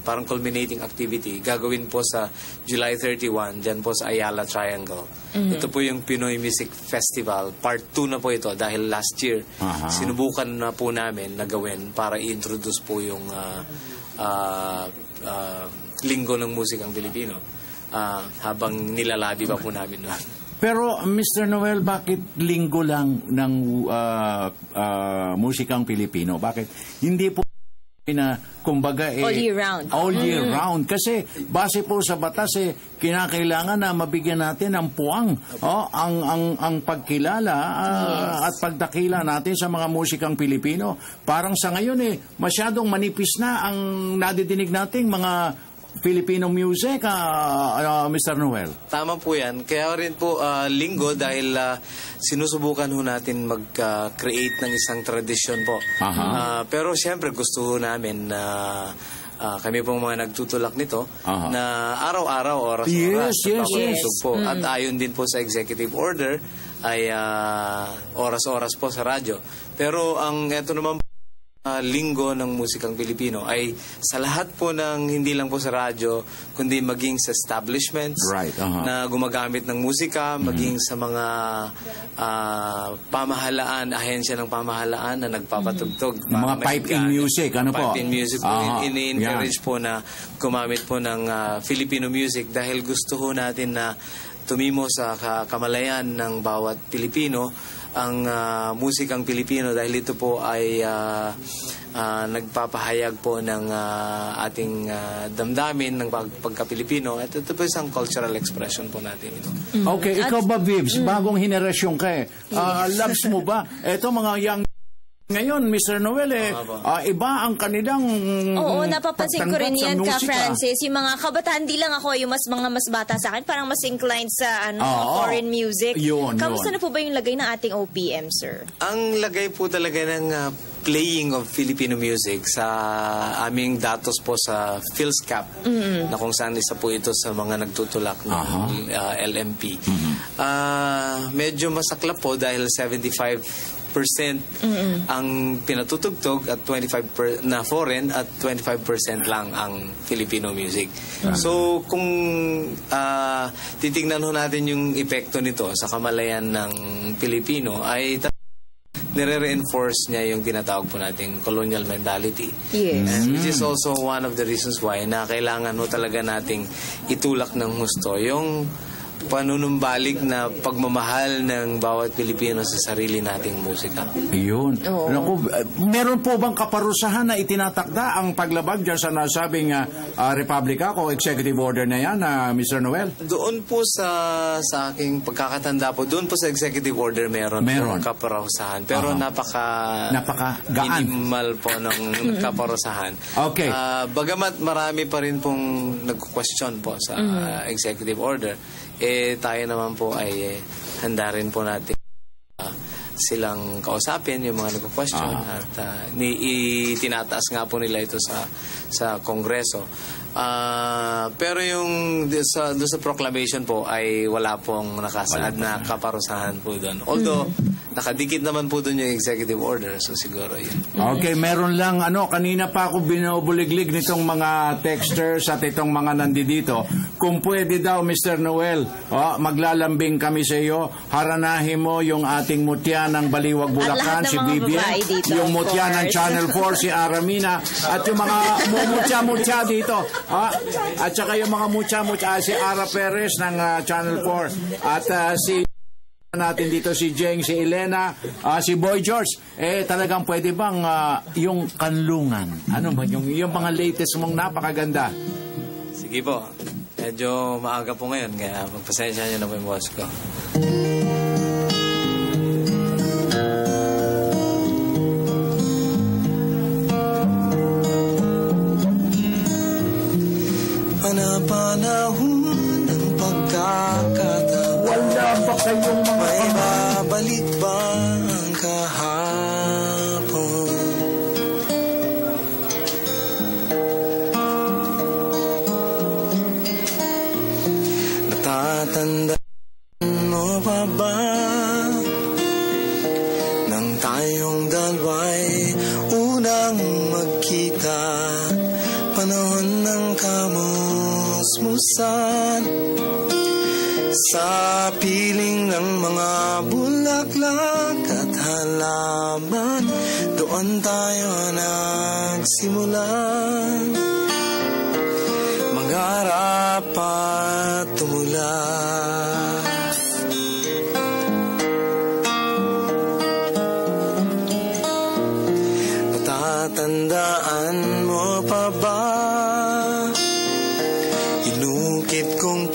parang culminating activity gagawin po sa July 31 dyan po sa Ayala Triangle. Ito po yung Pinoy Music Festival. Part 2 na po ito dahil last year sinubukan na po namin na gawin para i-introduce po yung linggo ng musikang Pilipino habang nilalabi pa po namin noon. Pero Mr. Noel, bakit linggo lang ng musikang Pilipino? Bakit hindi po na kumbaga all year round? All year round. Kasi base po sa batas kinakailangan na mabigyan natin ng puwang ang pagkilala at pagdakila natin sa mga musikang Pilipino. Parang sa ngayon masyadong manipis na ang nadidinig nating mga Filipino music, Mr. Noel. Tama po yan. Kaya rin po linggo dahil sinusubukan ho natin mag-create ng isang tradisyon po. Pero siyempre gusto namin na kami pong mga nagtutulak nito na araw-araw, oras-oras po. At ayon din po sa executive order ay oras-oras po sa radyo. Pero ang eto naman linggo ng musikang Pilipino ay sa lahat po ng hindi lang po sa radyo kundi maging sa establishments na gumagamit ng musika, maging sa mga pamahalaan, ahensya ng pamahalaan na nagpapatugtog. Mga pipe-in music, ano po? Pipe-in music po. Ini-encourage po na gumamit po ng Filipino music dahil gusto ho natin na tumimo sa kamalayan ng bawat Pilipino ang musikang Pilipino dahil ito po ay nagpapahayag po ng ating damdamin ng pagka-Pilipino at ito po isang cultural expression po natin ito. Okay, ikaw ba Vibs, bagong henerasyon ka loves mo ba? Ito mga young Ngayon, Mr. Noel, iba ang kanilang Oo, napapansin ko rin yan, musika. Francis. Yung mga kabataan, di lang ako, yung mga mas bata sa akin, parang mas inclined sa foreign music. Kamusta na po ba yung lagay ng ating OPM, sir? Ang lagay po talaga ng playing of Filipino music sa aming datos po sa PhilSCAP, na kung saan isa po ito sa mga nagtutulak ng LMP. Medyo masaklap po dahil 75% ang pinatutugtog at 25% na foreign at 25% lang ang Filipino music. So kung titingnan ho natin yung epekto nito sa kamalayan ng Pilipino ay nire-reinforce niya yung tinatawag po nating colonial mentality. Yes. And which is also one of the reasons why na kailangan ho talaga nating itulak ng husto yung panunumbalik na pagmamahal ng bawat Pilipino sa sarili nating musika. Yun. Naku, meron po bang kaparusahan na itinatakda ang paglabag dyan sa nasabing Republika o executive order na yan, Mr. Noel? Doon po sa aking pagkakatanda po, doon po sa executive order meron kaparusahan. Pero napaka-gaan. Minimal po ng kaparusahan. Okay. Bagamat marami pa rin pong nag-question po sa executive order, tayo naman po ay handa rin po natin silang kausapin yung mga nagko-question at itinataas nga po nila ito sa Kongreso. Pero yung doon sa proclamation po ay wala pong nakasaad na kaparusahan po doon. Although nakadikit naman po doon yung executive order, so siguro yun. Okay, meron lang kanina pa ako binubuliglig nitong mga texters at itong mga nandito. Kung pwede daw, Mr. Noel, maglalambing kami sa iyo, haranahin mo yung ating mutya ng Baliwag Bulacan, si Vivian, yung mutya ng Channel 4, si Aramina, at yung mga mutya-mutya dito. At saka yung mga mutya-mutya, si Ara Perez ng Channel 4, at si natin dito si Jeng, si Elena, si Boy George. Talagang pwede bang yung kanlungan? Ano ba yung mga latest mong napakaganda? Sige po. Medyo maaga po ngayon, kaya magpasensya niyo na po yung boss ko. Panahon ng pagkakataon. Wala ba kayong mga may babalik ba ang kahapon? Natatandaan mo pa ba nang tayong dalawa'y unang magkita? Panahon ng kamusmusan sa piling ng mga bulaklak at halaman, doon tayo nagsimula mangarap at tumulak. Natatandaan mo pa ba? Inukit kong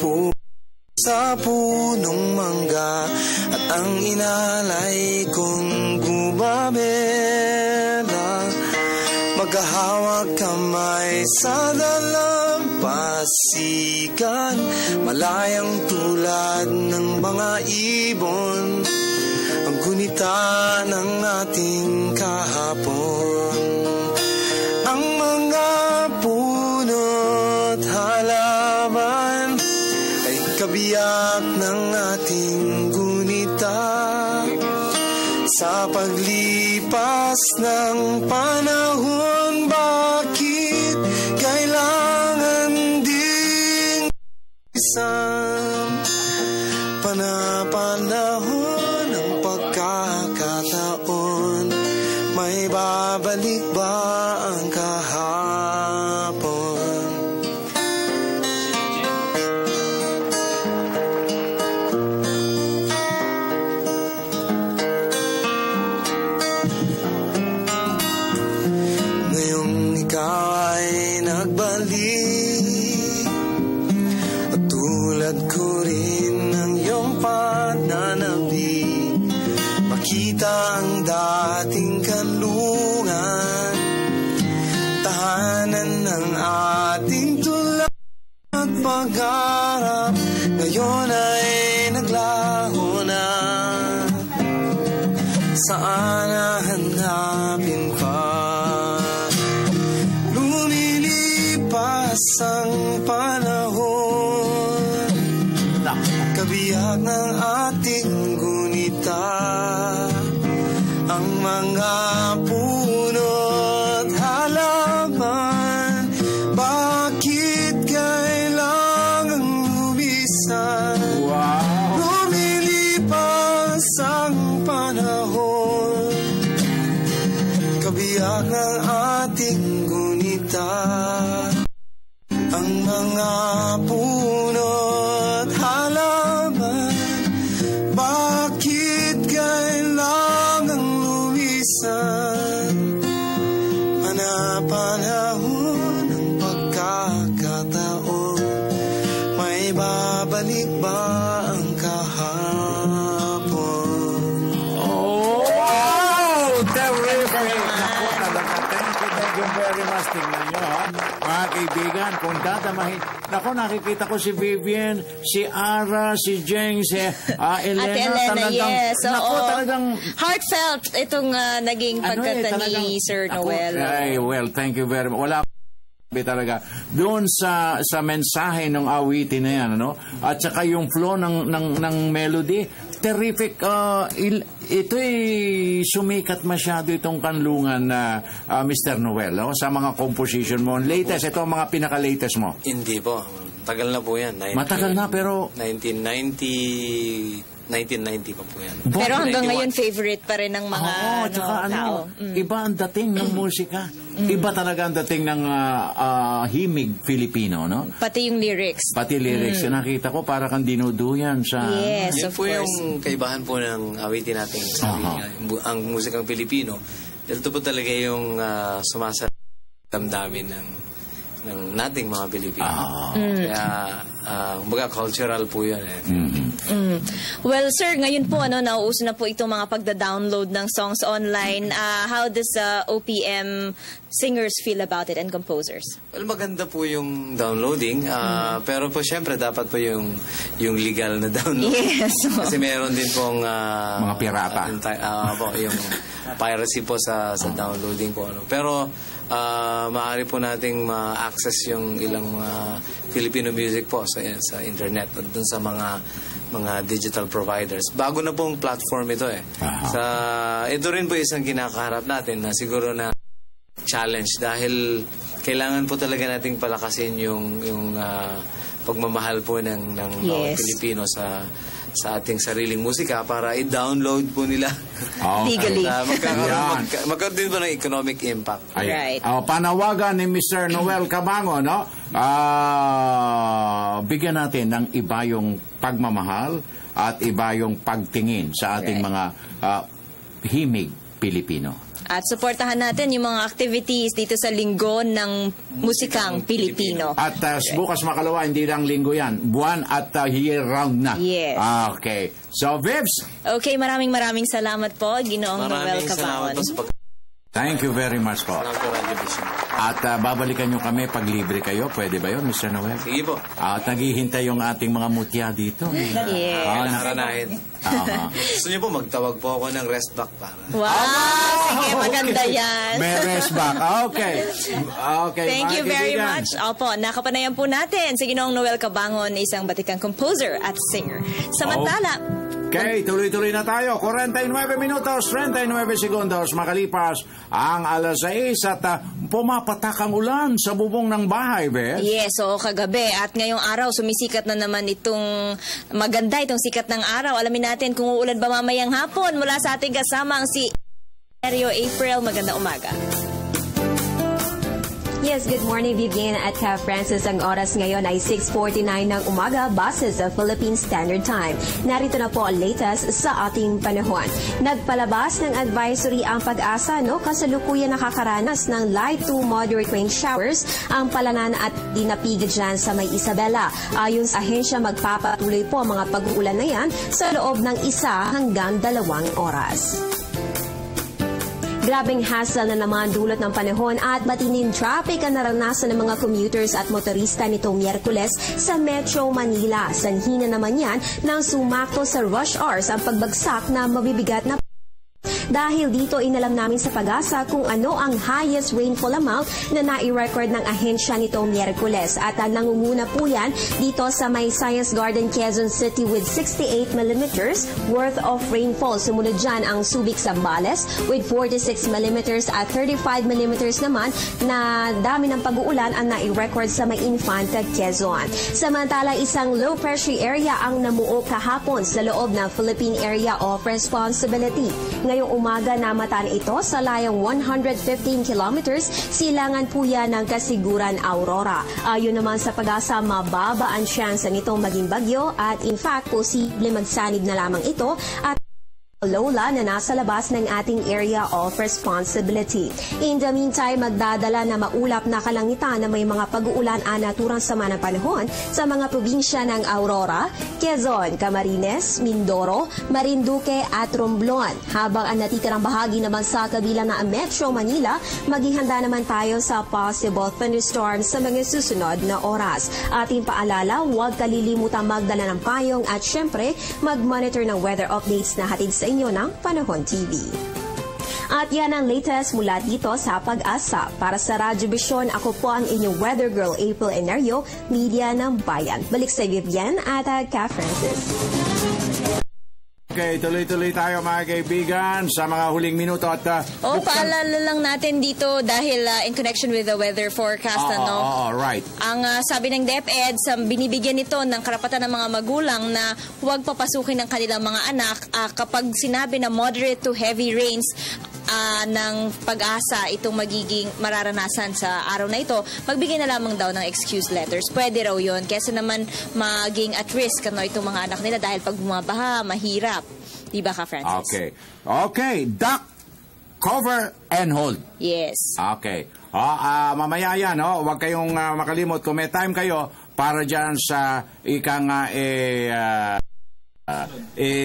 sa punong mangga at ang inalay kong gumamela, maghahawak kamay sa dalampasigan, malayang tulad ng mga ibon, ang gunita ng ating kahapon. Ang mga puno't halaman ay kabiyak ng ating gunita. Sa paglipas ng panahon, bakit kailangan ding isang panahon ng pagkakataon? May babalik ba ang kahapon? At tulad ko rin ng iyong pananabik, ng ating gunita, ang mga puno't halaman, bakit kailangang lumisan? Lumilipas ang panahon, kabiyak ng ating gunita, ang mga puno't halaman, bakit kailangang lumisan? Panahon ng pagkakataon, may babalik ba ang kahapon? Oh, wow! Terrific! Naku, talaga. Thank you very much. Tingnan nyo, ha? Mga kaibigan, kung dadamahin. Naku, nakikita ko si Vivian, si Ara, si Jeng, si Elena. Ate Elena, talagang, yes. naku, talagang heartfelt itong naging pagkanta ni Sir Noel. Ay, well, thank you very much. Wala talaga doon sa mensahe ng awitin na yan, ano? At saka yung flow ng melody, terrific. Ito'y sumikat masyado itong kanlungan na Mr. Noel, no? Sa mga composition mo. Latest, ito ang mga pinaka-latest mo. Hindi po. Tagal na po yan. Matagal na, pero 1990 pa po yan. Pero hanggang ngayon, favorite pa rin ng mga tao. Iba ang dating ng musika. Iba talaga ang dating ng himig Filipino, no? Pati yung lyrics. Pati lyrics. Nakita ko para kang dinuduyan sa... Yes, yan of po course. yung kaibahan po ng awitin natin sa ang musikang Pilipino. Ito po talaga yung sumasalamdamin ng nating mga Pilipino. Kaya, kumbaga cultural po yun. Well, sir, ngayon po, nauuso na po itong mga pagda-download ng songs online. How does OPM singers feel about it and composers? Well, maganda po yung downloading. Pero po, syempre, dapat po yung legal na download. Yes. Kasi meron din pong... mga pirata. Yung piracy po sa downloading po. Pero, maaari po nating ma-access yung ilang Filipino music po sa internet at dun sa mga digital providers. Bago na pong platform ito ito rin po isang kinakaharap natin na siguro na challenge dahil kailangan po talaga nating palakasin yung pagmamahal po ng mga Pilipino sa ating sariling musika para i-download po nila. Legally. Magkaroon din po ng economic impact. Right. Panawagan ni Mr. Noel Cabango, no? Bigyan natin ng iba yung pagmamahal at iba yung pagtingin sa ating mga himig Pilipino. At suportahan natin yung mga activities dito sa Linggo ng Musikang Pilipino. At bukas makalawa, hindi lang linggo yan. Buwan at year-round na. Yes. Okay. So, Vibs. Okay, maraming salamat po, Ginoong Noel Cabangon. Thank you very much po. At babalikan nyo kami pag libre kayo. Pwede ba yun, Mr. Noel? Sige po. At naghihintay yung ating mga mutya dito. Yes. Nakaranahin. Gusto niyo po, magtawag po ako ng rest back para. Wow! Sige, maganda yan. May rest back. Okay. Thank you very much. Opo, nakapanayan po natin si Ginoong Noel Cabangon, isang batikang composer at singer. Samantala, Okay, tuloy-tuloy na tayo. 49 minutos, 39 segundos makalipas ang alas 6 at pumapatak ang ulan sa bubong ng bahay, Beth. Yes, kagabi. At ngayong araw, sumisikat na naman itong sikat ng araw. Alamin natin kung uulan ba mamayang hapon mula sa ating kasamang si April. Magandang umaga. Yes, good morning, Vivian at Ka Francis. Ang oras ngayon ay 6:49 ng umaga base sa Philippine Standard Time. Narito na po ang latest sa ating panahon. Nagpalabas ng advisory ang Pag-asa, kasalukuyan nakakaranas ng light to moderate rain showers ang Palanan at Dinapiga dyan sa May Isabela. Ayon sa ahensya, magpapatuloy po ang mga pag-uulan na yan sa loob ng 1 hanggang 2 oras. Grabing hassle na naman dulot ng panahon at matinding traffic ang naranasan ng mga commuters at motorista nitong Miyerkules sa Metro Manila. Sanhi na naman yan nang sumakto sa rush hours ang pagbagsak na mabibigat na Dahil dito inalam namin sa Pag-asa kung ano ang highest rainfall amount na nai-record ng ahensya nitong Miyerkules. At nangunguna po yan dito sa may Science Garden, Quezon City with 68 millimeters worth of rainfall. Sumunod dyan ang Subic, Zambales with 46 millimeters at 35 millimeters naman na dami ng pag-uulan ang nai-record sa may Infanta, Quezon. Samantala, isang low pressure area ang namuo kahapon sa loob ng Philippine Area of Responsibility. Ngayong umaga namatan ito sa layong 115 kilometers silangan po yan ng Kasiguran, Aurora. Ayon naman sa Pag-asa, mababa ang tsansa nitong maging bagyo at in fact, posible magsanib na lamang ito at Lola na nasa labas ng ating area of responsibility. In the meantime, magdadala na maulap na kalangitan na may mga pag-uulan naturang sama ng panahon sa mga probinsya ng Aurora, Quezon, Camarines, Mindoro, Marinduque at Romblon. Habang ang natitirang bahagi naman sa kabilang na Metro Manila, maghihanda naman tayo sa possible thunderstorms sa mga susunod na oras. Ating paalala, huwag kalilimutang magdala ng payong at syempre, mag-monitor ng weather updates na hatid sa inyo ng Panahon TV. At yan ang latest mula dito sa Pag-asa. Para sa Radyo Vision, ako po ang inyong weather girl April Enario, media ng Bayan. Balik sa Vivian at Ka Francis. Okay, tuloy-tuloy tayo mga kaibigan sa mga huling minuto at paalala lang natin dito dahil in connection with the weather forecast right. Ang sabi ng DepEd, binibigyan nito ng karapatan ng mga magulang na huwag papasukin ng kanilang mga anak kapag sinabi na moderate to heavy rains ng Pag-asa itong magiging mararanasan sa araw na ito, magbigay na lamang daw ng excuse letters. Pwede raw yun kesa naman maging at risk itong mga anak nila dahil pag bumabaha, mahirap. Diba ka, Francis? Okay. Duck, cover, and hold. Yes. Okay. Mamaya yan, huwag kayong makalimot kung may time kayo para dyan sa ikang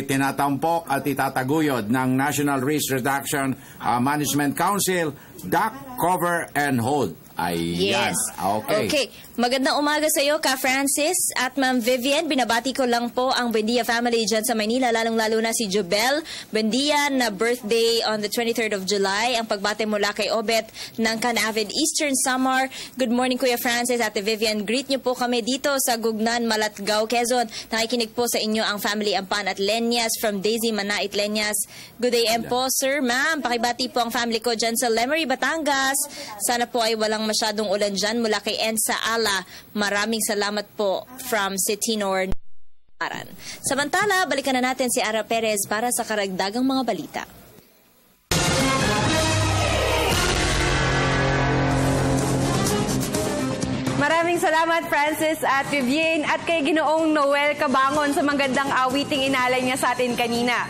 tinatampok at itataguyod ng National Risk Reduction Management Council, duck, cover, and hold. Ayan. Yes. Okay. Magandang umaga sa iyo, Ka Francis at Ma'am Vivian. Binabati ko lang po ang Buendia family dyan sa Maynila, lalong-lalo na si Jobel Buendia na birthday on the 23rd of July. Ang pagbate mula kay Obet ng Canavid, Eastern Samar. Good morning, Kuya Francis at Vivian. Greet niyo po kami dito sa Gugnan, Malatgao, Quezon. Nakikinig po sa inyo ang family Ampan at Lenyas from Daisy Manait Lenyas. Good day po, sir, ma'am. Pakibati po ang family ko dyan sa Lemery, Batangas. Sana po ay walang masyadong ulan dyan mula kay Ensa Ala. Maraming salamat po from Setinor. Samantala, balikan na natin si Ara Perez para sa karagdagang mga balita. Maraming salamat, Francis at Vivian, at kay Ginoong Noel Cabangon sa magandang awiting inalay niya sa atin kanina.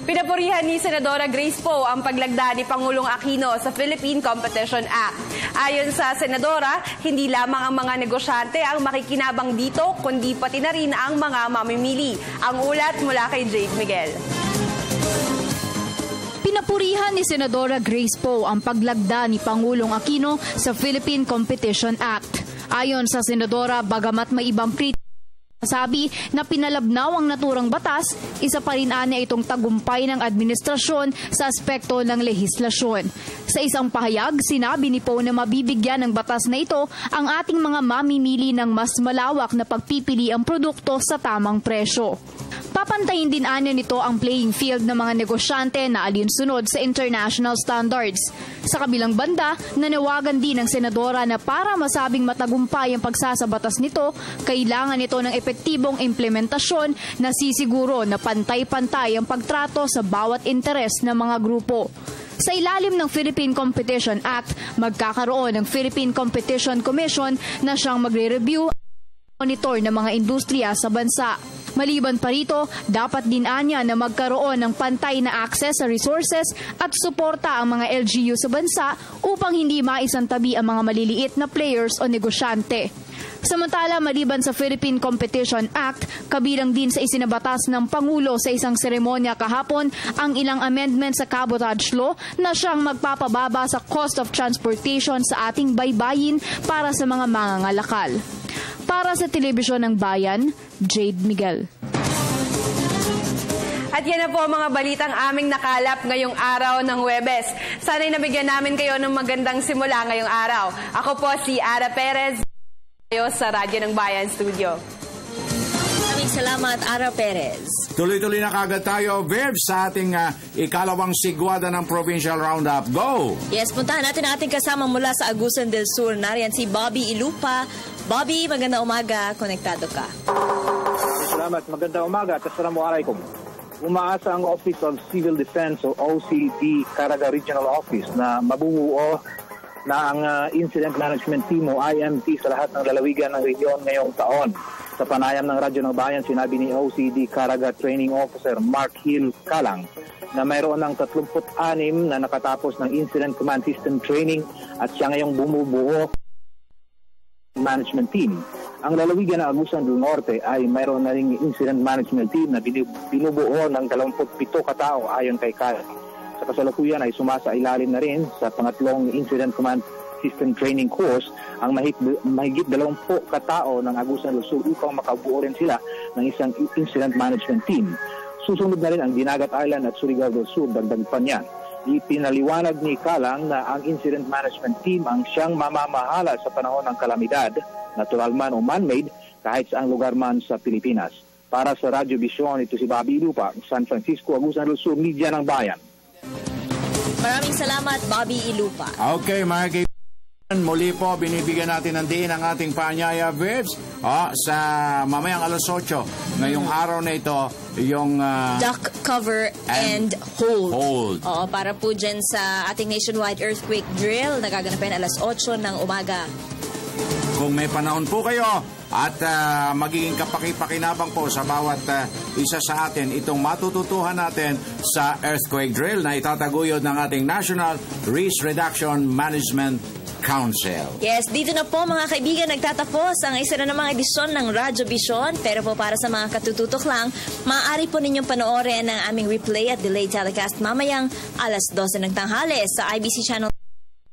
Pinapurihan ni Senadora Grace Poe ang paglagda ni Pangulong Aquino sa Philippine Competition Act. Ayon sa Senadora, hindi lamang ang mga negosyante ang makikinabang dito, kundi pati na rin ang mga mamimili. Ang ulat mula kay Jade Miguel. Pinapurihan ni Senadora Grace Poe ang paglagda ni Pangulong Aquino sa Philippine Competition Act. Ayon sa Senadora, bagamat may ibang sabi na pinalabnaw ang naturang batas, isa pa rin anya itong tagumpay ng administrasyon sa aspekto ng lehislasyon. Sa isang pahayag, sinabi ni Poe na mabibigyan ng batas na ito ang ating mga mamimili ng mas malawak na pagpipili ang produkto sa tamang presyo. Papantayin din anya nito ang playing field ng mga negosyante na alinsunod sa international standards. Sa kabilang banda, nanawagan din ng Senadora na para masabing matagumpay ang pagsasabatas nito, kailangan nito ng epektibong implementasyon na sisiguro na pantay-pantay ang pagtrato sa bawat interes ng mga grupo. Sa ilalim ng Philippine Competition Act, magkakaroon ng Philippine Competition Commission na siyang magre-review monitor ng mga industriya sa bansa. Maliban pa rito, dapat din anya na magkaroon ng pantay na access sa resources at suporta ang mga LGU sa bansa upang hindi maisantabi ang mga maliliit na players o negosyante. Samantala, maliban sa Philippine Competition Act, kabilang din sa isinabatas ng Pangulo sa isang seremonya kahapon ang ilang amendment sa Cabotage Law na siyang magpapababa sa cost of transportation sa ating baybayin para sa mga mangangalakal. Para sa Telebisyon ng Bayan, Jade Miguel. At At yan na po ang mga balitang aming nakalap ngayong araw ng Huwebes. Sana'y nabigyan namin kayo ng magandang simula ngayong araw. Ako po si Ara Perez sa Radyo ng Bayan Studio. Maraming salamat, Ara Perez. Tuloy-tuloy na kagad tayo, Viv, sa ating ikalawang sigwada ng Provincial Roundup. Go! Yes, puntahan natin ang ating kasama mula sa Agusan del Sur. Nariyan si Bobby Ilupa. Bobby, magandang umaga. Konektado ka. Salamat. Magandang umaga at assalamualaikum. Umaasa ang Office of Civil Defense o OCD Caraga Regional Office na mabubuo na ang Incident Management Team o IMT sa lahat ng lalawigan ng rehiyon ngayong taon. Sa panayam ng Radyo ng Bayan, sinabi ni OCD Caraga Training Officer Mark Hill Kalang na mayroon ng 36 na nakatapos ng Incident Command System Training at siya ngayong bumubuo management team. Ang lalawigan ng Agusan del Norte ay mayroon na ring incident management team na binubuo ng 27 katao ayon kay Kalang. Sa kasalukuyan ay sumasailalim na rin sa pangatlong Incident Command System Training Course ang mahigit 20 katao ng Agusan del Sur upang makabuo rin sila ng isang incident management team. Susunod na rin ang Dinagat Island at Surigao del Sur, dagdag pa niya. Ipinaliwanag ni Kalang na ang incident management team ang siyang mamamahala sa panahon ng kalamidad, natural man o man-made, kahit saang lugar man sa Pilipinas. Para sa Radyo Vision, ito si Bobby Ilupa, San Francisco, Agusan del Sur, Media ng Bayan. Maraming salamat, Bobby Ilupa. Okay, mga kaibigan, muli po binibigyan natin ng diin ang ating paanyaya, Vibs, sa mamayang alas 8. Ngayong araw na ito, yung duck, cover, and hold. Oo, para po dyan sa ating nationwide earthquake drill, nagaganapin alas 8 ng umaga. Kung may panahon po kayo at magiging kapaki-pakinabang po sa bawat isa sa atin itong matututuhan natin sa earthquake drill na itataguyod ng ating National Risk Reduction Management Council. Yes, dito na po mga kaibigan nagtatapos ang isa na namang edisyon ng Radyo Vision. Pero po para sa mga katututok lang, maaari po ninyong panoorin ang aming replay at delayed telecast mamayang alas 12 ng tanghali sa IBC Channel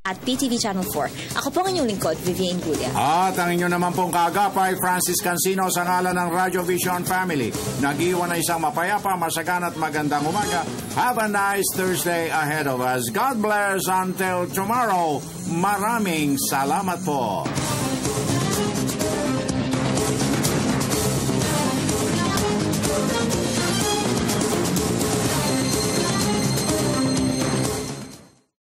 at PTV Channel 4. Ako po ang inyong lingkod, Vivian Gulia. At ang inyo naman pong kaagapay, Francis Cancino, sa ngalan ng Radyo Vision Family. Nag-iwan na isang mapayapa, masagan at magandang umaga. Have a nice Thursday ahead of us. God bless until tomorrow. Maraming salamat po.